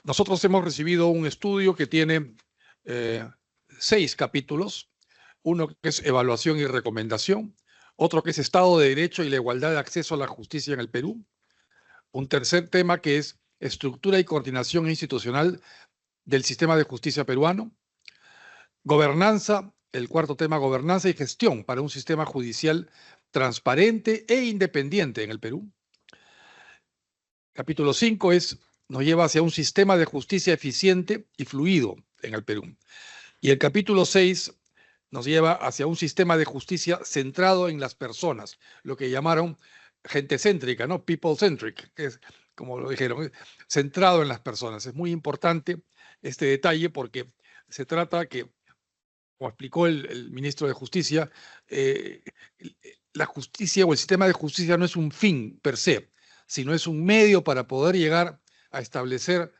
Nosotros hemos recibido un estudio que tiene 6 capítulos, uno que es evaluación y recomendación, otro que es Estado de Derecho y la igualdad de acceso a la justicia en el Perú, un tercer tema que es estructura y coordinación institucional del sistema de justicia peruano, gobernanza, el cuarto tema, gobernanza y gestión para un sistema judicial transparente e independiente en el Perú. Capítulo 5 nos lleva hacia un sistema de justicia eficiente y fluido en el Perú. Y el capítulo 6 nos lleva hacia un sistema de justicia centrado en las personas, lo que llamaron gente céntrica, ¿no? People centric, que es, como lo dijeron, centrado en las personas. Es muy importante este detalle porque se trata que, como explicó el ministro de Justicia, la justicia o el sistema de justicia no es un fin per se, sino es un medio para poder llegar a establecer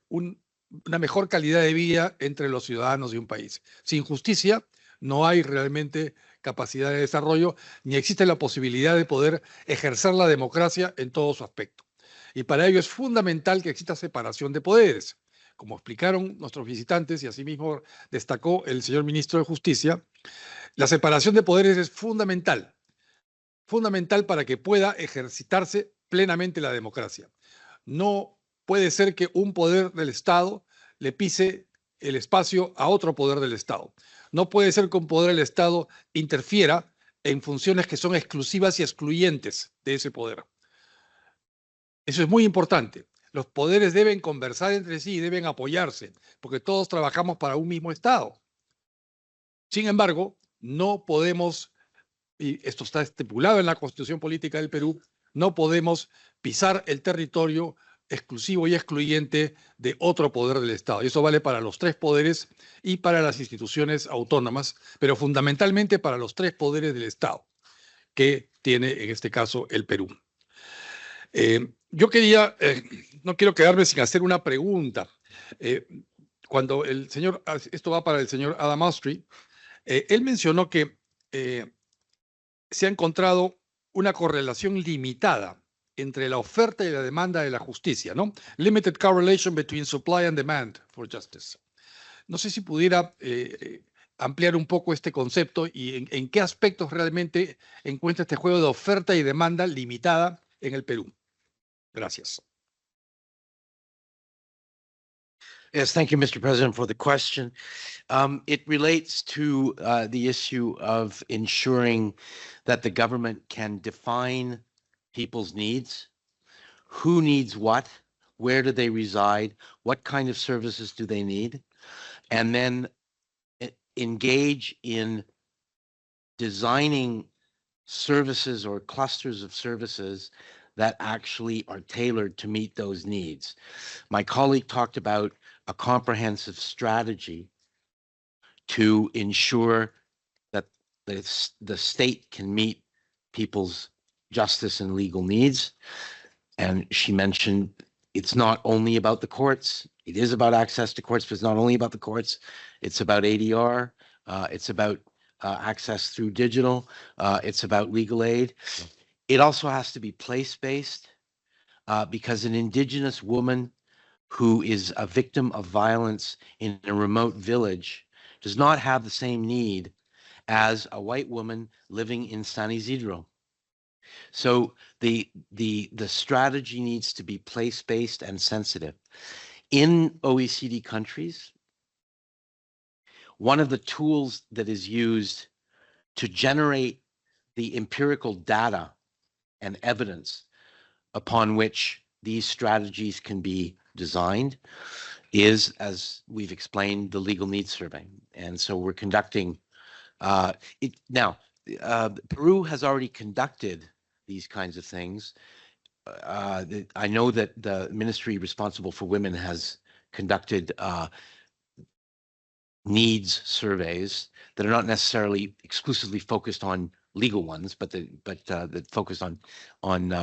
una mejor calidad de vida entre los ciudadanos de un país. Sin justicia no hay realmente capacidad de desarrollo, ni existe la posibilidad de poder ejercer la democracia en todo su aspecto. Y para ello es fundamental que exista separación de poderes, como explicaron nuestros visitantes y asimismo destacó el señor ministro de Justicia, la separación de poderes es fundamental, fundamental para que pueda ejercitarse plenamente la democracia. No puede ser que un poder del Estado le pise el espacio a otro poder del Estado. No puede ser que un poder del Estado interfiera en funciones que son exclusivas y excluyentes de ese poder. Eso es muy importante. Los poderes deben conversar entre sí y deben apoyarse, porque todos trabajamos para un mismo Estado. Sin embargo, no podemos, y esto está estipulado en la Constitución Política del Perú, no podemos pisar el territorio exclusivo y excluyente de otro poder del Estado. Y eso vale para los tres poderes y para las instituciones autónomas, pero fundamentalmente para los tres poderes del Estado, que tiene en este caso el Perú. Yo quería, no quiero quedarme sin hacer una pregunta. Cuando el señor, esto va para el señor Adam Ostry, él mencionó que se ha encontrado una correlación limitada entre la oferta y la demanda de la justicia, ¿no? Limited correlation between supply and demand for justice. No sé si pudiera ampliar un poco este concepto y en qué aspectos realmente encuentra este juego de oferta y demanda limitada en el Perú. Gracias. Yes, thank you, Mr. President, for the question. It relates to the issue of ensuring that the government can define people's needs, who needs what, where do they reside, what kind of services do they need, and then engage in designing services or clusters of services that actually are tailored to meet those needs. My colleague talked about a comprehensive strategy to ensure that the state can meet people's justice and legal needs. And she mentioned it's not only about the courts. It is about access to courts, but it's not only about the courts. It's about ADR. It's about access through digital. It's about legal aid. It also has to be place-based because an indigenous woman who is a victim of violence in a remote village does not have the same need as a white woman living in San Isidro. So the strategy needs to be place-based and sensitive. In OECD countries, one of the tools that is used to generate the empirical data and evidence upon which these strategies can be designed is, as we've explained, the legal needs survey. And so we're conducting it now. Peru has already conducted these kinds of things. I know that the ministry responsible for women has conducted needs surveys that are not necessarily exclusively focused on legal ones, but that focus on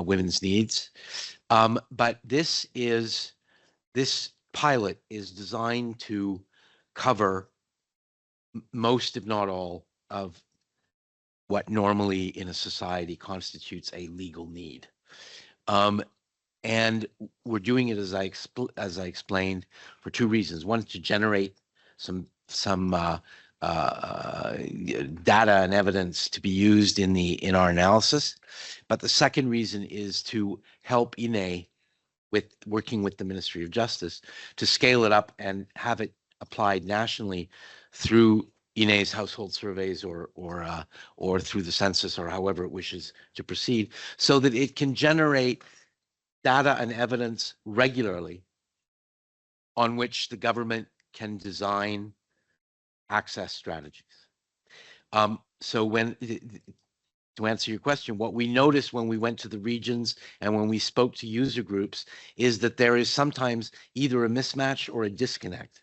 women's needs. But this pilot is designed to cover most, if not all, of what normally in a society constitutes a legal need. And we're doing it, as I explained, for two reasons. One is to generate some data and evidence to be used in our analysis. But the second reason is to help INE with working with the Ministry of Justice to scale it up and have it applied nationally through INE's household surveys or through the census or however it wishes to proceed, so that it can generate data and evidence regularly on which the government can design access strategies. So to answer your question, what we noticed when we went to the regions and when we spoke to user groups is that there is sometimes either a mismatch or a disconnect.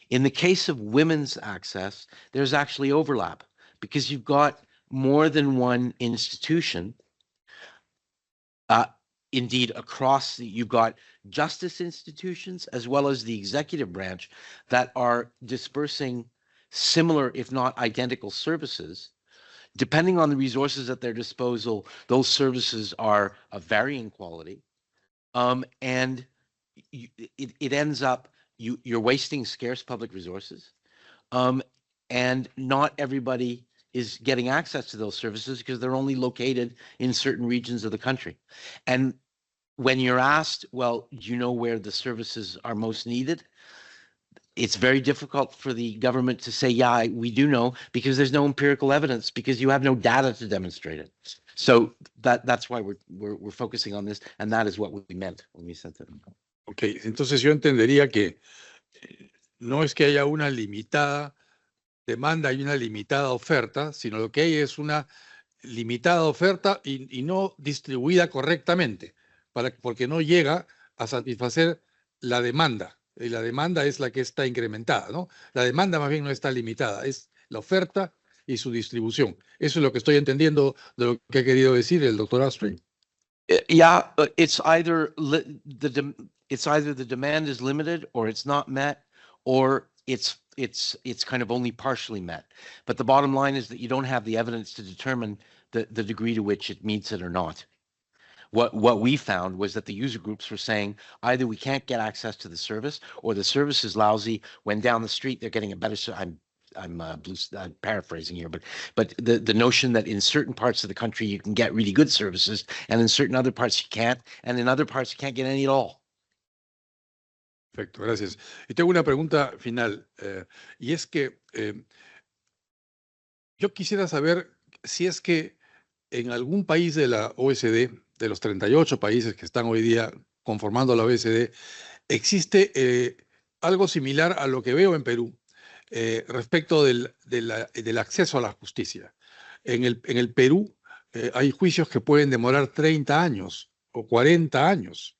In the case of women's access, there's actually overlap because you've got more than one institution. Indeed, you've got justice institutions as well as the executive branch that are dispersing similar, if not identical, services. Depending on the resources at their disposal, those services are of varying quality. And it ends up you're wasting scarce public resources. And not everybody is getting access to those services because they're only located in certain regions of the country. And when you're asked, well, do you know where the services are most needed? It's very difficult for the government to say, yeah, we do know, because there's no empirical evidence, because you have no data to demonstrate it. So that's why we're focusing on this, and that is what we meant when we said that. Ok, entonces yo entendería que no es que haya una limitada demanda y una limitada oferta, sino lo que hay es una limitada oferta y no distribuida correctamente, porque no llega a satisfacer la demanda. Y la demanda es la que está incrementada, ¿no? La demanda más bien no está limitada, es la oferta y su distribución. Eso es lo que estoy entendiendo de lo que ha querido decir el doctor Asprey. Yeah, it's either the demand is limited, or it's not met, or it's kind of only partially met. But the bottom line is that you don't have the evidence to determine the degree to which it meets it or not. What we found was that the user groups were saying either we can't get access to the service, or the service is lousy. When down the street they're getting a better. I'm paraphrasing here, but the notion that in certain parts of the country you can get really good services, and in certain other parts you can't, and in other parts you can't get any at all. Perfecto, gracias. Y tengo una pregunta final, y es que yo quisiera saber si es que en algún país de la OECD, de los 38 países que están hoy día conformando la OECD, existe algo similar a lo que veo en Perú respecto del acceso a la justicia. En el Perú hay juicios que pueden demorar 30 años o 40 años,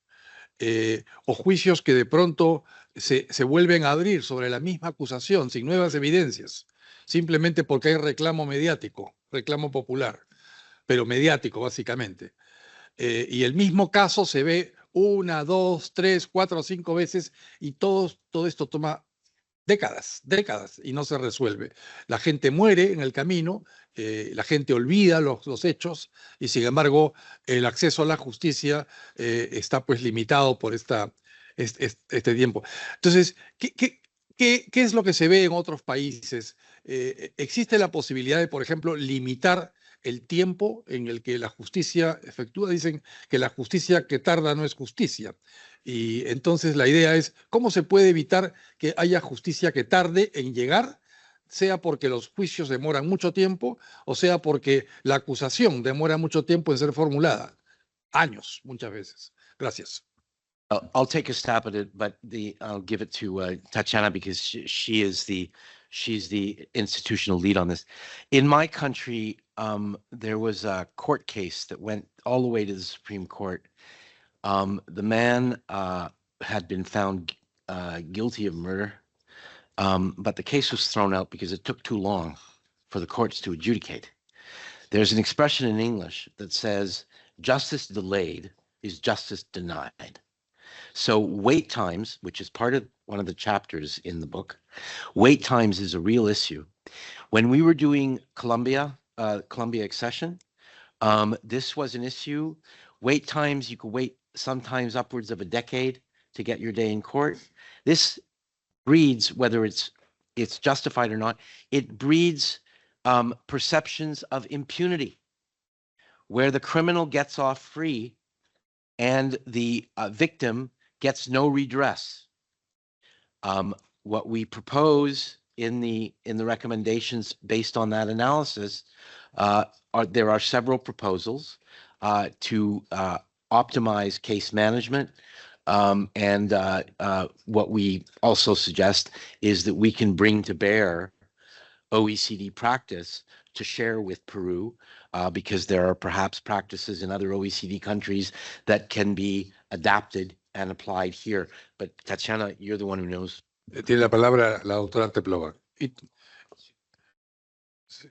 o juicios que de pronto se vuelven a abrir sobre la misma acusación sin nuevas evidencias, simplemente porque hay reclamo mediático, reclamo popular, pero mediático básicamente. Y el mismo caso se ve 1, 2, 3, 4, 5 veces, y todo esto toma décadas y no se resuelve. La gente muere en el camino, la gente olvida los hechos, y sin embargo el acceso a la justicia está pues limitado por este tiempo. Entonces, ¿qué es lo que se ve en otros países? ¿Existe la posibilidad de, por ejemplo, limitar el tiempo en el que la justicia efectúa? Dicen que la justicia que tarda no es justicia. Y entonces la idea es, ¿cómo se puede evitar que haya justicia que tarde en llegar, sea porque los juicios demoran mucho tiempo, o sea porque la acusación demora mucho tiempo en ser formulada? Años, muchas veces. Gracias. I'll take a stab at it, but I'll give it to Tatiana, because she's the institutional lead on this. In my country, there was a court case that went all the way to the Supreme Court. The man had been found guilty of murder, but the case was thrown out because it took too long for the courts to adjudicate. There's an expression in English that says, justice delayed is justice denied. So wait times, which is part of one of the chapters in the book, wait times is a real issue. When we were doing Colombia accession, this was an issue. Wait times, you could wait sometimes upwards of a decade to get your day in court. This breeds, whether it's justified or not, it breeds perceptions of impunity, where the criminal gets off free and the victim gets no redress. What we propose in the recommendations based on that analysis there are several proposals to optimize case management, and what we also suggest is that we can bring to bear OECD practice to share with Peru, because there are perhaps practices in other OECD countries that can be adapted and applied here. But Tatiana, you're the one who knows. Tiene la palabra la doctora Teplova.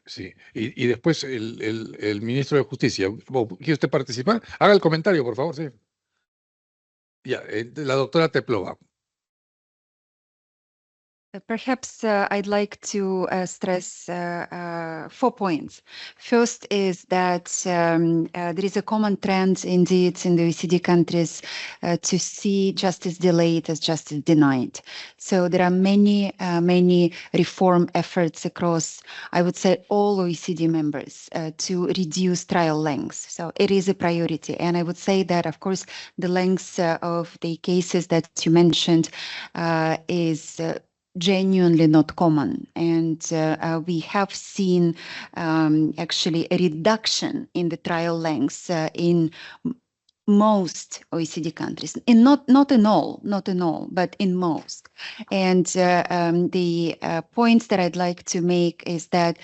Sí, y después el ministro de Justicia. ¿Quiere usted participar? Haga el comentario, por favor. Sí. Ya, la doctora Teplova. Perhaps I'd like to stress 4 points. First is that there is a common trend indeed in the OECD countries to see justice delayed as justice denied. So there are many reform efforts across, I would say, all OECD members to reduce trial lengths. So it is a priority. And I would say that, of course, the lengths of the cases that you mentioned is genuinely not common. And we have seen actually a reduction in the trial lengths in most OECD countries, and not in all, but in most. And the points that I'd like to make is that,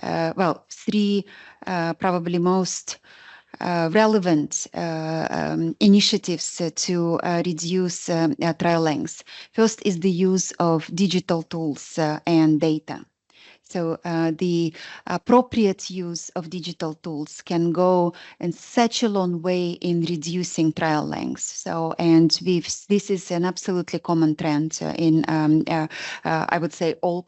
well, three probably most relevant initiatives to reduce trial lengths. First is the use of digital tools and data. So the appropriate use of digital tools can go in such a long way in reducing trial lengths. So, and this is an absolutely common trend in, I would say, all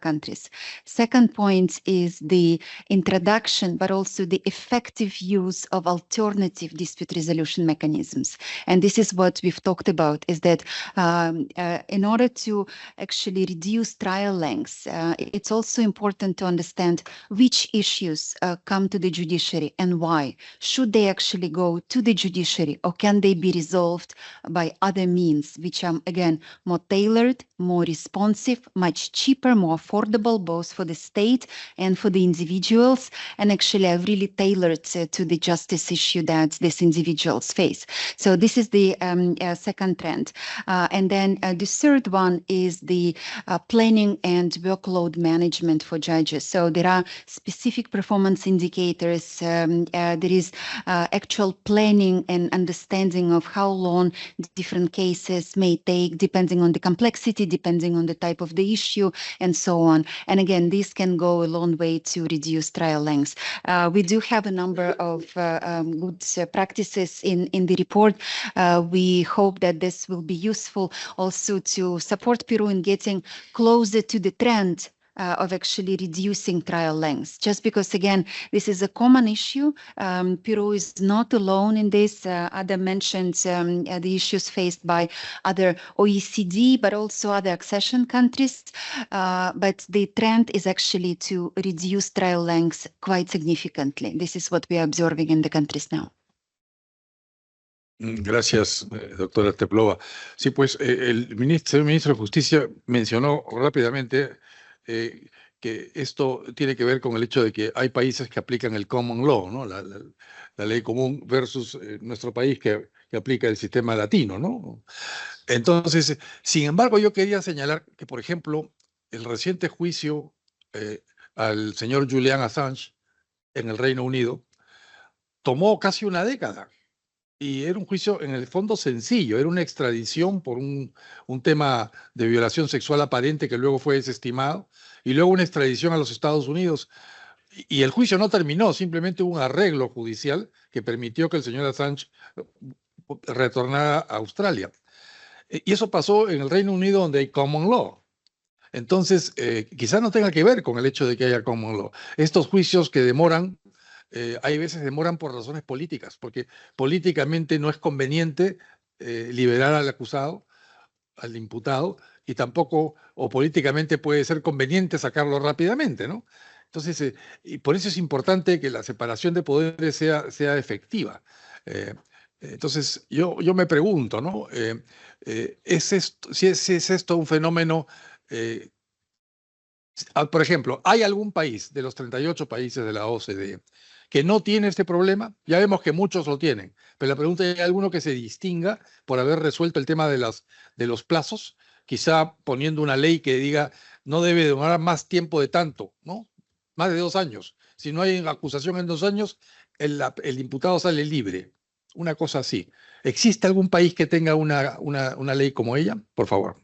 countries. Second point is the introduction, but also the effective use of alternative dispute resolution mechanisms. And this is what we've talked about, is that in order to actually reduce trial lengths, it's also important to understand which issues come to the judiciary and why. Should they actually go to the judiciary, or can they be resolved by other means, which are, again, more tailored, more responsive, much cheaper, more affordable, both for the state and for the individuals, and actually are really tailored to the justice issue that these individuals face. So this is the second trend. And then the third one is the planning and workload management for judges. So there are specific performance indicators. There is actual planning and understanding of how long different cases may take, depending on the complexity, depending on the type of the issue, and so on. And again, this can go a long way to reduce trial lengths. We do have a number of good practices in the report. We hope that this will be useful also to support Peru in getting closer to the trend of actually reducing trial lengths. Just because, again, this is a common issue. Peru is not alone in this. Other mentioned the issues faced by other OECD, but also other accession countries. But the trend is actually to reduce trial lengths quite significantly. This is what we are observing in the countries now. Gracias, doctora Teplova. Sí, pues el ministro de Justicia mencionó rápidamente que esto tiene que ver con el hecho de que hay países que aplican el common law, ¿no? La ley común versus nuestro país que aplica el sistema latino, ¿no? Entonces, sin embargo, yo quería señalar que, por ejemplo, el reciente juicio al señor Julian Assange en el Reino Unido tomó casi una década. Y era un juicio en el fondo sencillo, era una extradición por un tema de violación sexual aparente que luego fue desestimado, y luego una extradición a los Estados Unidos. Y el juicio no terminó, simplemente hubo un arreglo judicial que permitió que el señor Assange retornara a Australia. Y eso pasó en el Reino Unido, donde hay common law. Entonces, quizás no tenga que ver con el hecho de que haya common law. Estos juicios que demoran, hay veces demoran por razones políticas, porque políticamente no es conveniente liberar al acusado, al imputado, y tampoco, o políticamente puede ser conveniente sacarlo rápidamente, ¿no? Entonces, y por eso es importante que la separación de poderes sea efectiva. Entonces, yo me pregunto, ¿no? Si es esto un fenómeno... por ejemplo, ¿hay algún país de los 38 países de la OCDE que no tiene este problema? Ya vemos que muchos lo tienen, pero la pregunta es, ¿hay alguno que se distinga por haber resuelto el tema de los plazos? Quizá poniendo una ley que diga no debe demorar más tiempo de tanto, ¿no? Más de 2 años. Si no hay acusación en 2 años, el imputado sale libre. Una cosa así. ¿Existe algún país que tenga una ley como ella? Por favor.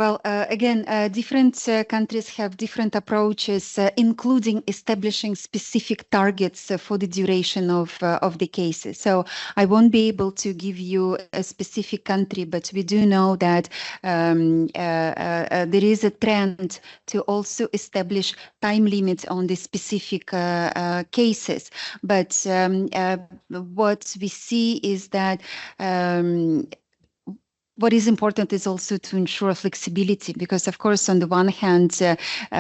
Well, again, different countries have different approaches, including establishing specific targets for the duration of the cases. So I won't be able to give you a specific country, but we do know that there is a trend to also establish time limits on the specific cases. But what we see is that what is important is also to ensure flexibility, because of course, on the one hand,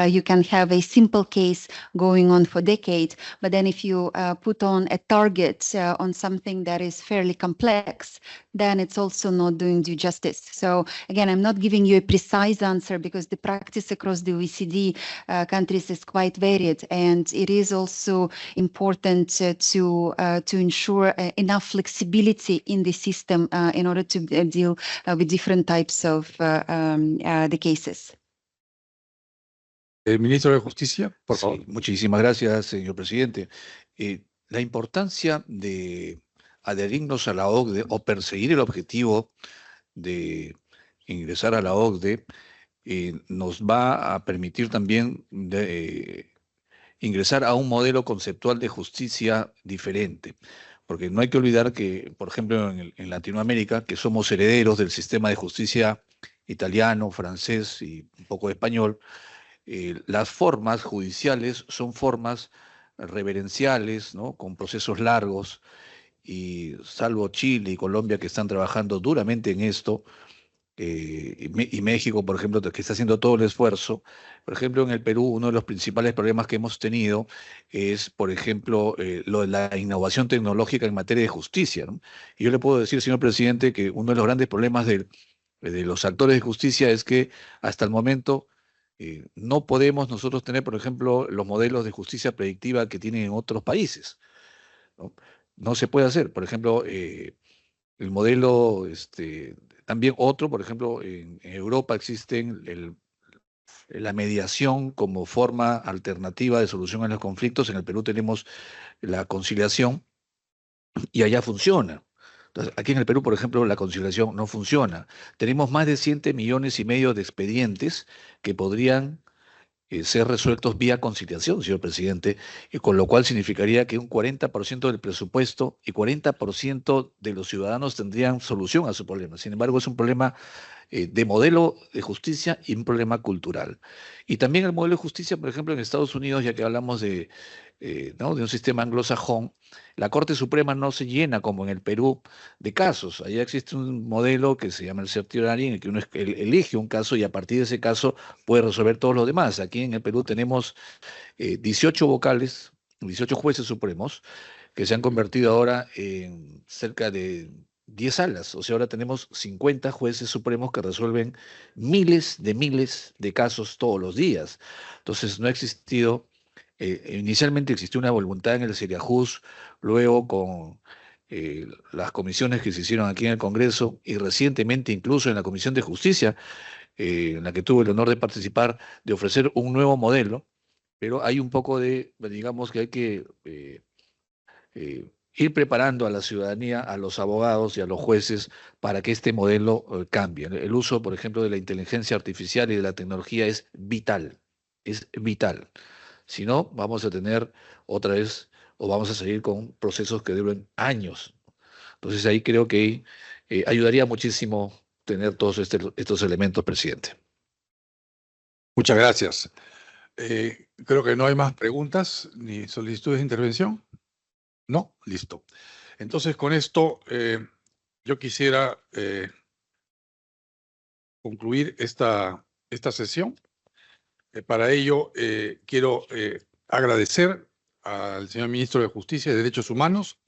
you can have a simple case going on for decades, but then if you put on a target on something that is fairly complex, then it's also not doing due justice. So again, I'm not giving you a precise answer because the practice across the OECD countries is quite varied, and it is also important to ensure enough flexibility in the system in order to deal with different types of the cases. El ministro de Justicia, por favor. Sí, muchísimas gracias, señor presidente. La importancia de adherirnos a la OCDE o perseguir el objetivo de ingresar a la OCDE nos va a permitir también ingresar a un modelo conceptual de justicia diferente. Porque no hay que olvidar que, por ejemplo, en Latinoamérica, que somos herederos del sistema de justicia italiano, francés y un poco de español, las formas judiciales son formas reverenciales, ¿no? Con procesos largos, y salvo Chile y Colombia, que están trabajando duramente en esto, y México, por ejemplo, que está haciendo todo el esfuerzo. Por ejemplo, en el Perú, uno de los principales problemas que hemos tenido es, por ejemplo, lo de la innovación tecnológica en materia de justicia, ¿no? Y yo le puedo decir, señor presidente, que uno de los grandes problemas de los actores de justicia es que hasta el momento no podemos nosotros tener, por ejemplo, los modelos de justicia predictiva que tienen en otros países, ¿no? No se puede hacer. Por ejemplo, el modelo, también otro, por ejemplo, en Europa existen la mediación como forma alternativa de solución a los conflictos. En el Perú tenemos la conciliación y allá funciona. Entonces, aquí en el Perú, por ejemplo, la conciliación no funciona. Tenemos más de 7,5 millones de expedientes que podrían ser resueltos vía conciliación, señor presidente, con lo cual significaría que un 40% del presupuesto y 40% de los ciudadanos tendrían solución a su problema. Sin embargo, es un problema de modelo de justicia y un problema cultural. Y también el modelo de justicia, por ejemplo, en Estados Unidos, ya que hablamos de un sistema anglosajón, la Corte Suprema no se llena como en el Perú de casos. Allá existe un modelo que se llama el certiorari, en el que uno elige un caso y a partir de ese caso puede resolver todos los demás. Aquí en el Perú tenemos 18 vocales, 18 jueces supremos, que se han convertido ahora en cerca de 10 salas. O sea, ahora tenemos 50 jueces supremos que resuelven miles de casos todos los días. Entonces, no ha existido... inicialmente existió una voluntad en el Seriajus, luego con las comisiones que se hicieron aquí en el Congreso y recientemente incluso en la Comisión de Justicia, en la que tuve el honor de participar, de ofrecer un nuevo modelo, pero hay un poco de, digamos que hay que ir preparando a la ciudadanía, a los abogados y a los jueces para que este modelo cambie. El uso, por ejemplo, de la inteligencia artificial y de la tecnología es vital, es vital. Si no, vamos a tener otra vez, o vamos a seguir con procesos que duren años. Entonces ahí creo que ayudaría muchísimo tener todos estos elementos, presidente. Muchas gracias. Creo que no hay más preguntas ni solicitudes de intervención. No, listo. Entonces con esto yo quisiera concluir esta sesión. Para ello, quiero agradecer al señor Ministro de Justicia y Derechos Humanos,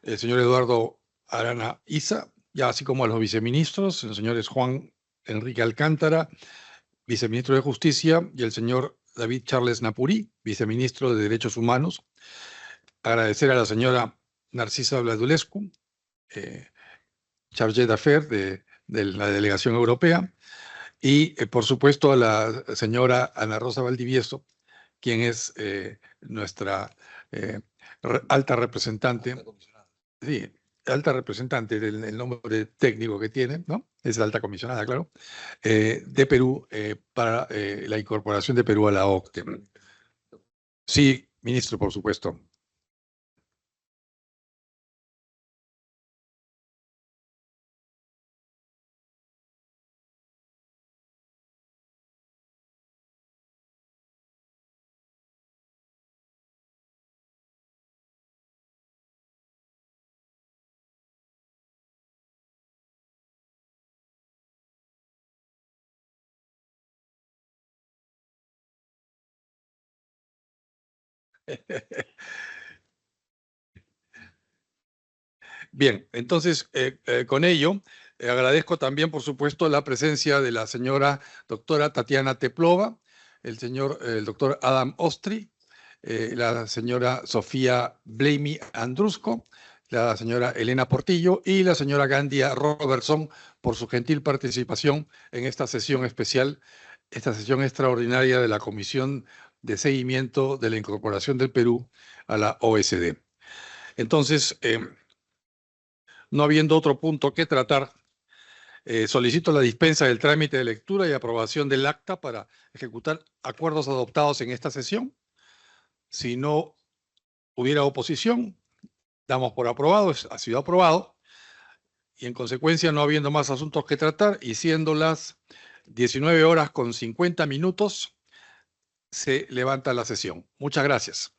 el señor Eduardo Arana Issa, ya así como a los viceministros, los señores Juan Enrique Alcántara, viceministro de Justicia, y el señor David Charles Napuri, viceministro de Derechos Humanos. Agradecer a la señora Narcisa Bladulescu, chargé d'affaires de la delegación europea, y, por supuesto, a la señora Ana Rosa Valdivieso, quien es nuestra alta representante, sí, alta representante del nombre técnico que tiene, ¿no? Es la alta comisionada, claro, de Perú para la incorporación de Perú a la OCDE. Sí, ministro, por supuesto. Bien, entonces, con ello, agradezco también, por supuesto, la presencia de la señora doctora Tatiana Teplova, el doctor Adam Ostri, la señora Sofía Blamey Andrusco, la señora Elena Portillo y la señora Gandia Robertson por su gentil participación en esta sesión especial, esta sesión extraordinaria de la Comisión de Seguimiento de la Incorporación del Perú a la OSD. Entonces, no habiendo otro punto que tratar, solicito la dispensa del trámite de lectura y aprobación del acta para ejecutar acuerdos adoptados en esta sesión. Si no hubiera oposición, damos por aprobado, ha sido aprobado. Y en consecuencia, no habiendo más asuntos que tratar y siendo las 19:50, se levanta la sesión. Muchas gracias.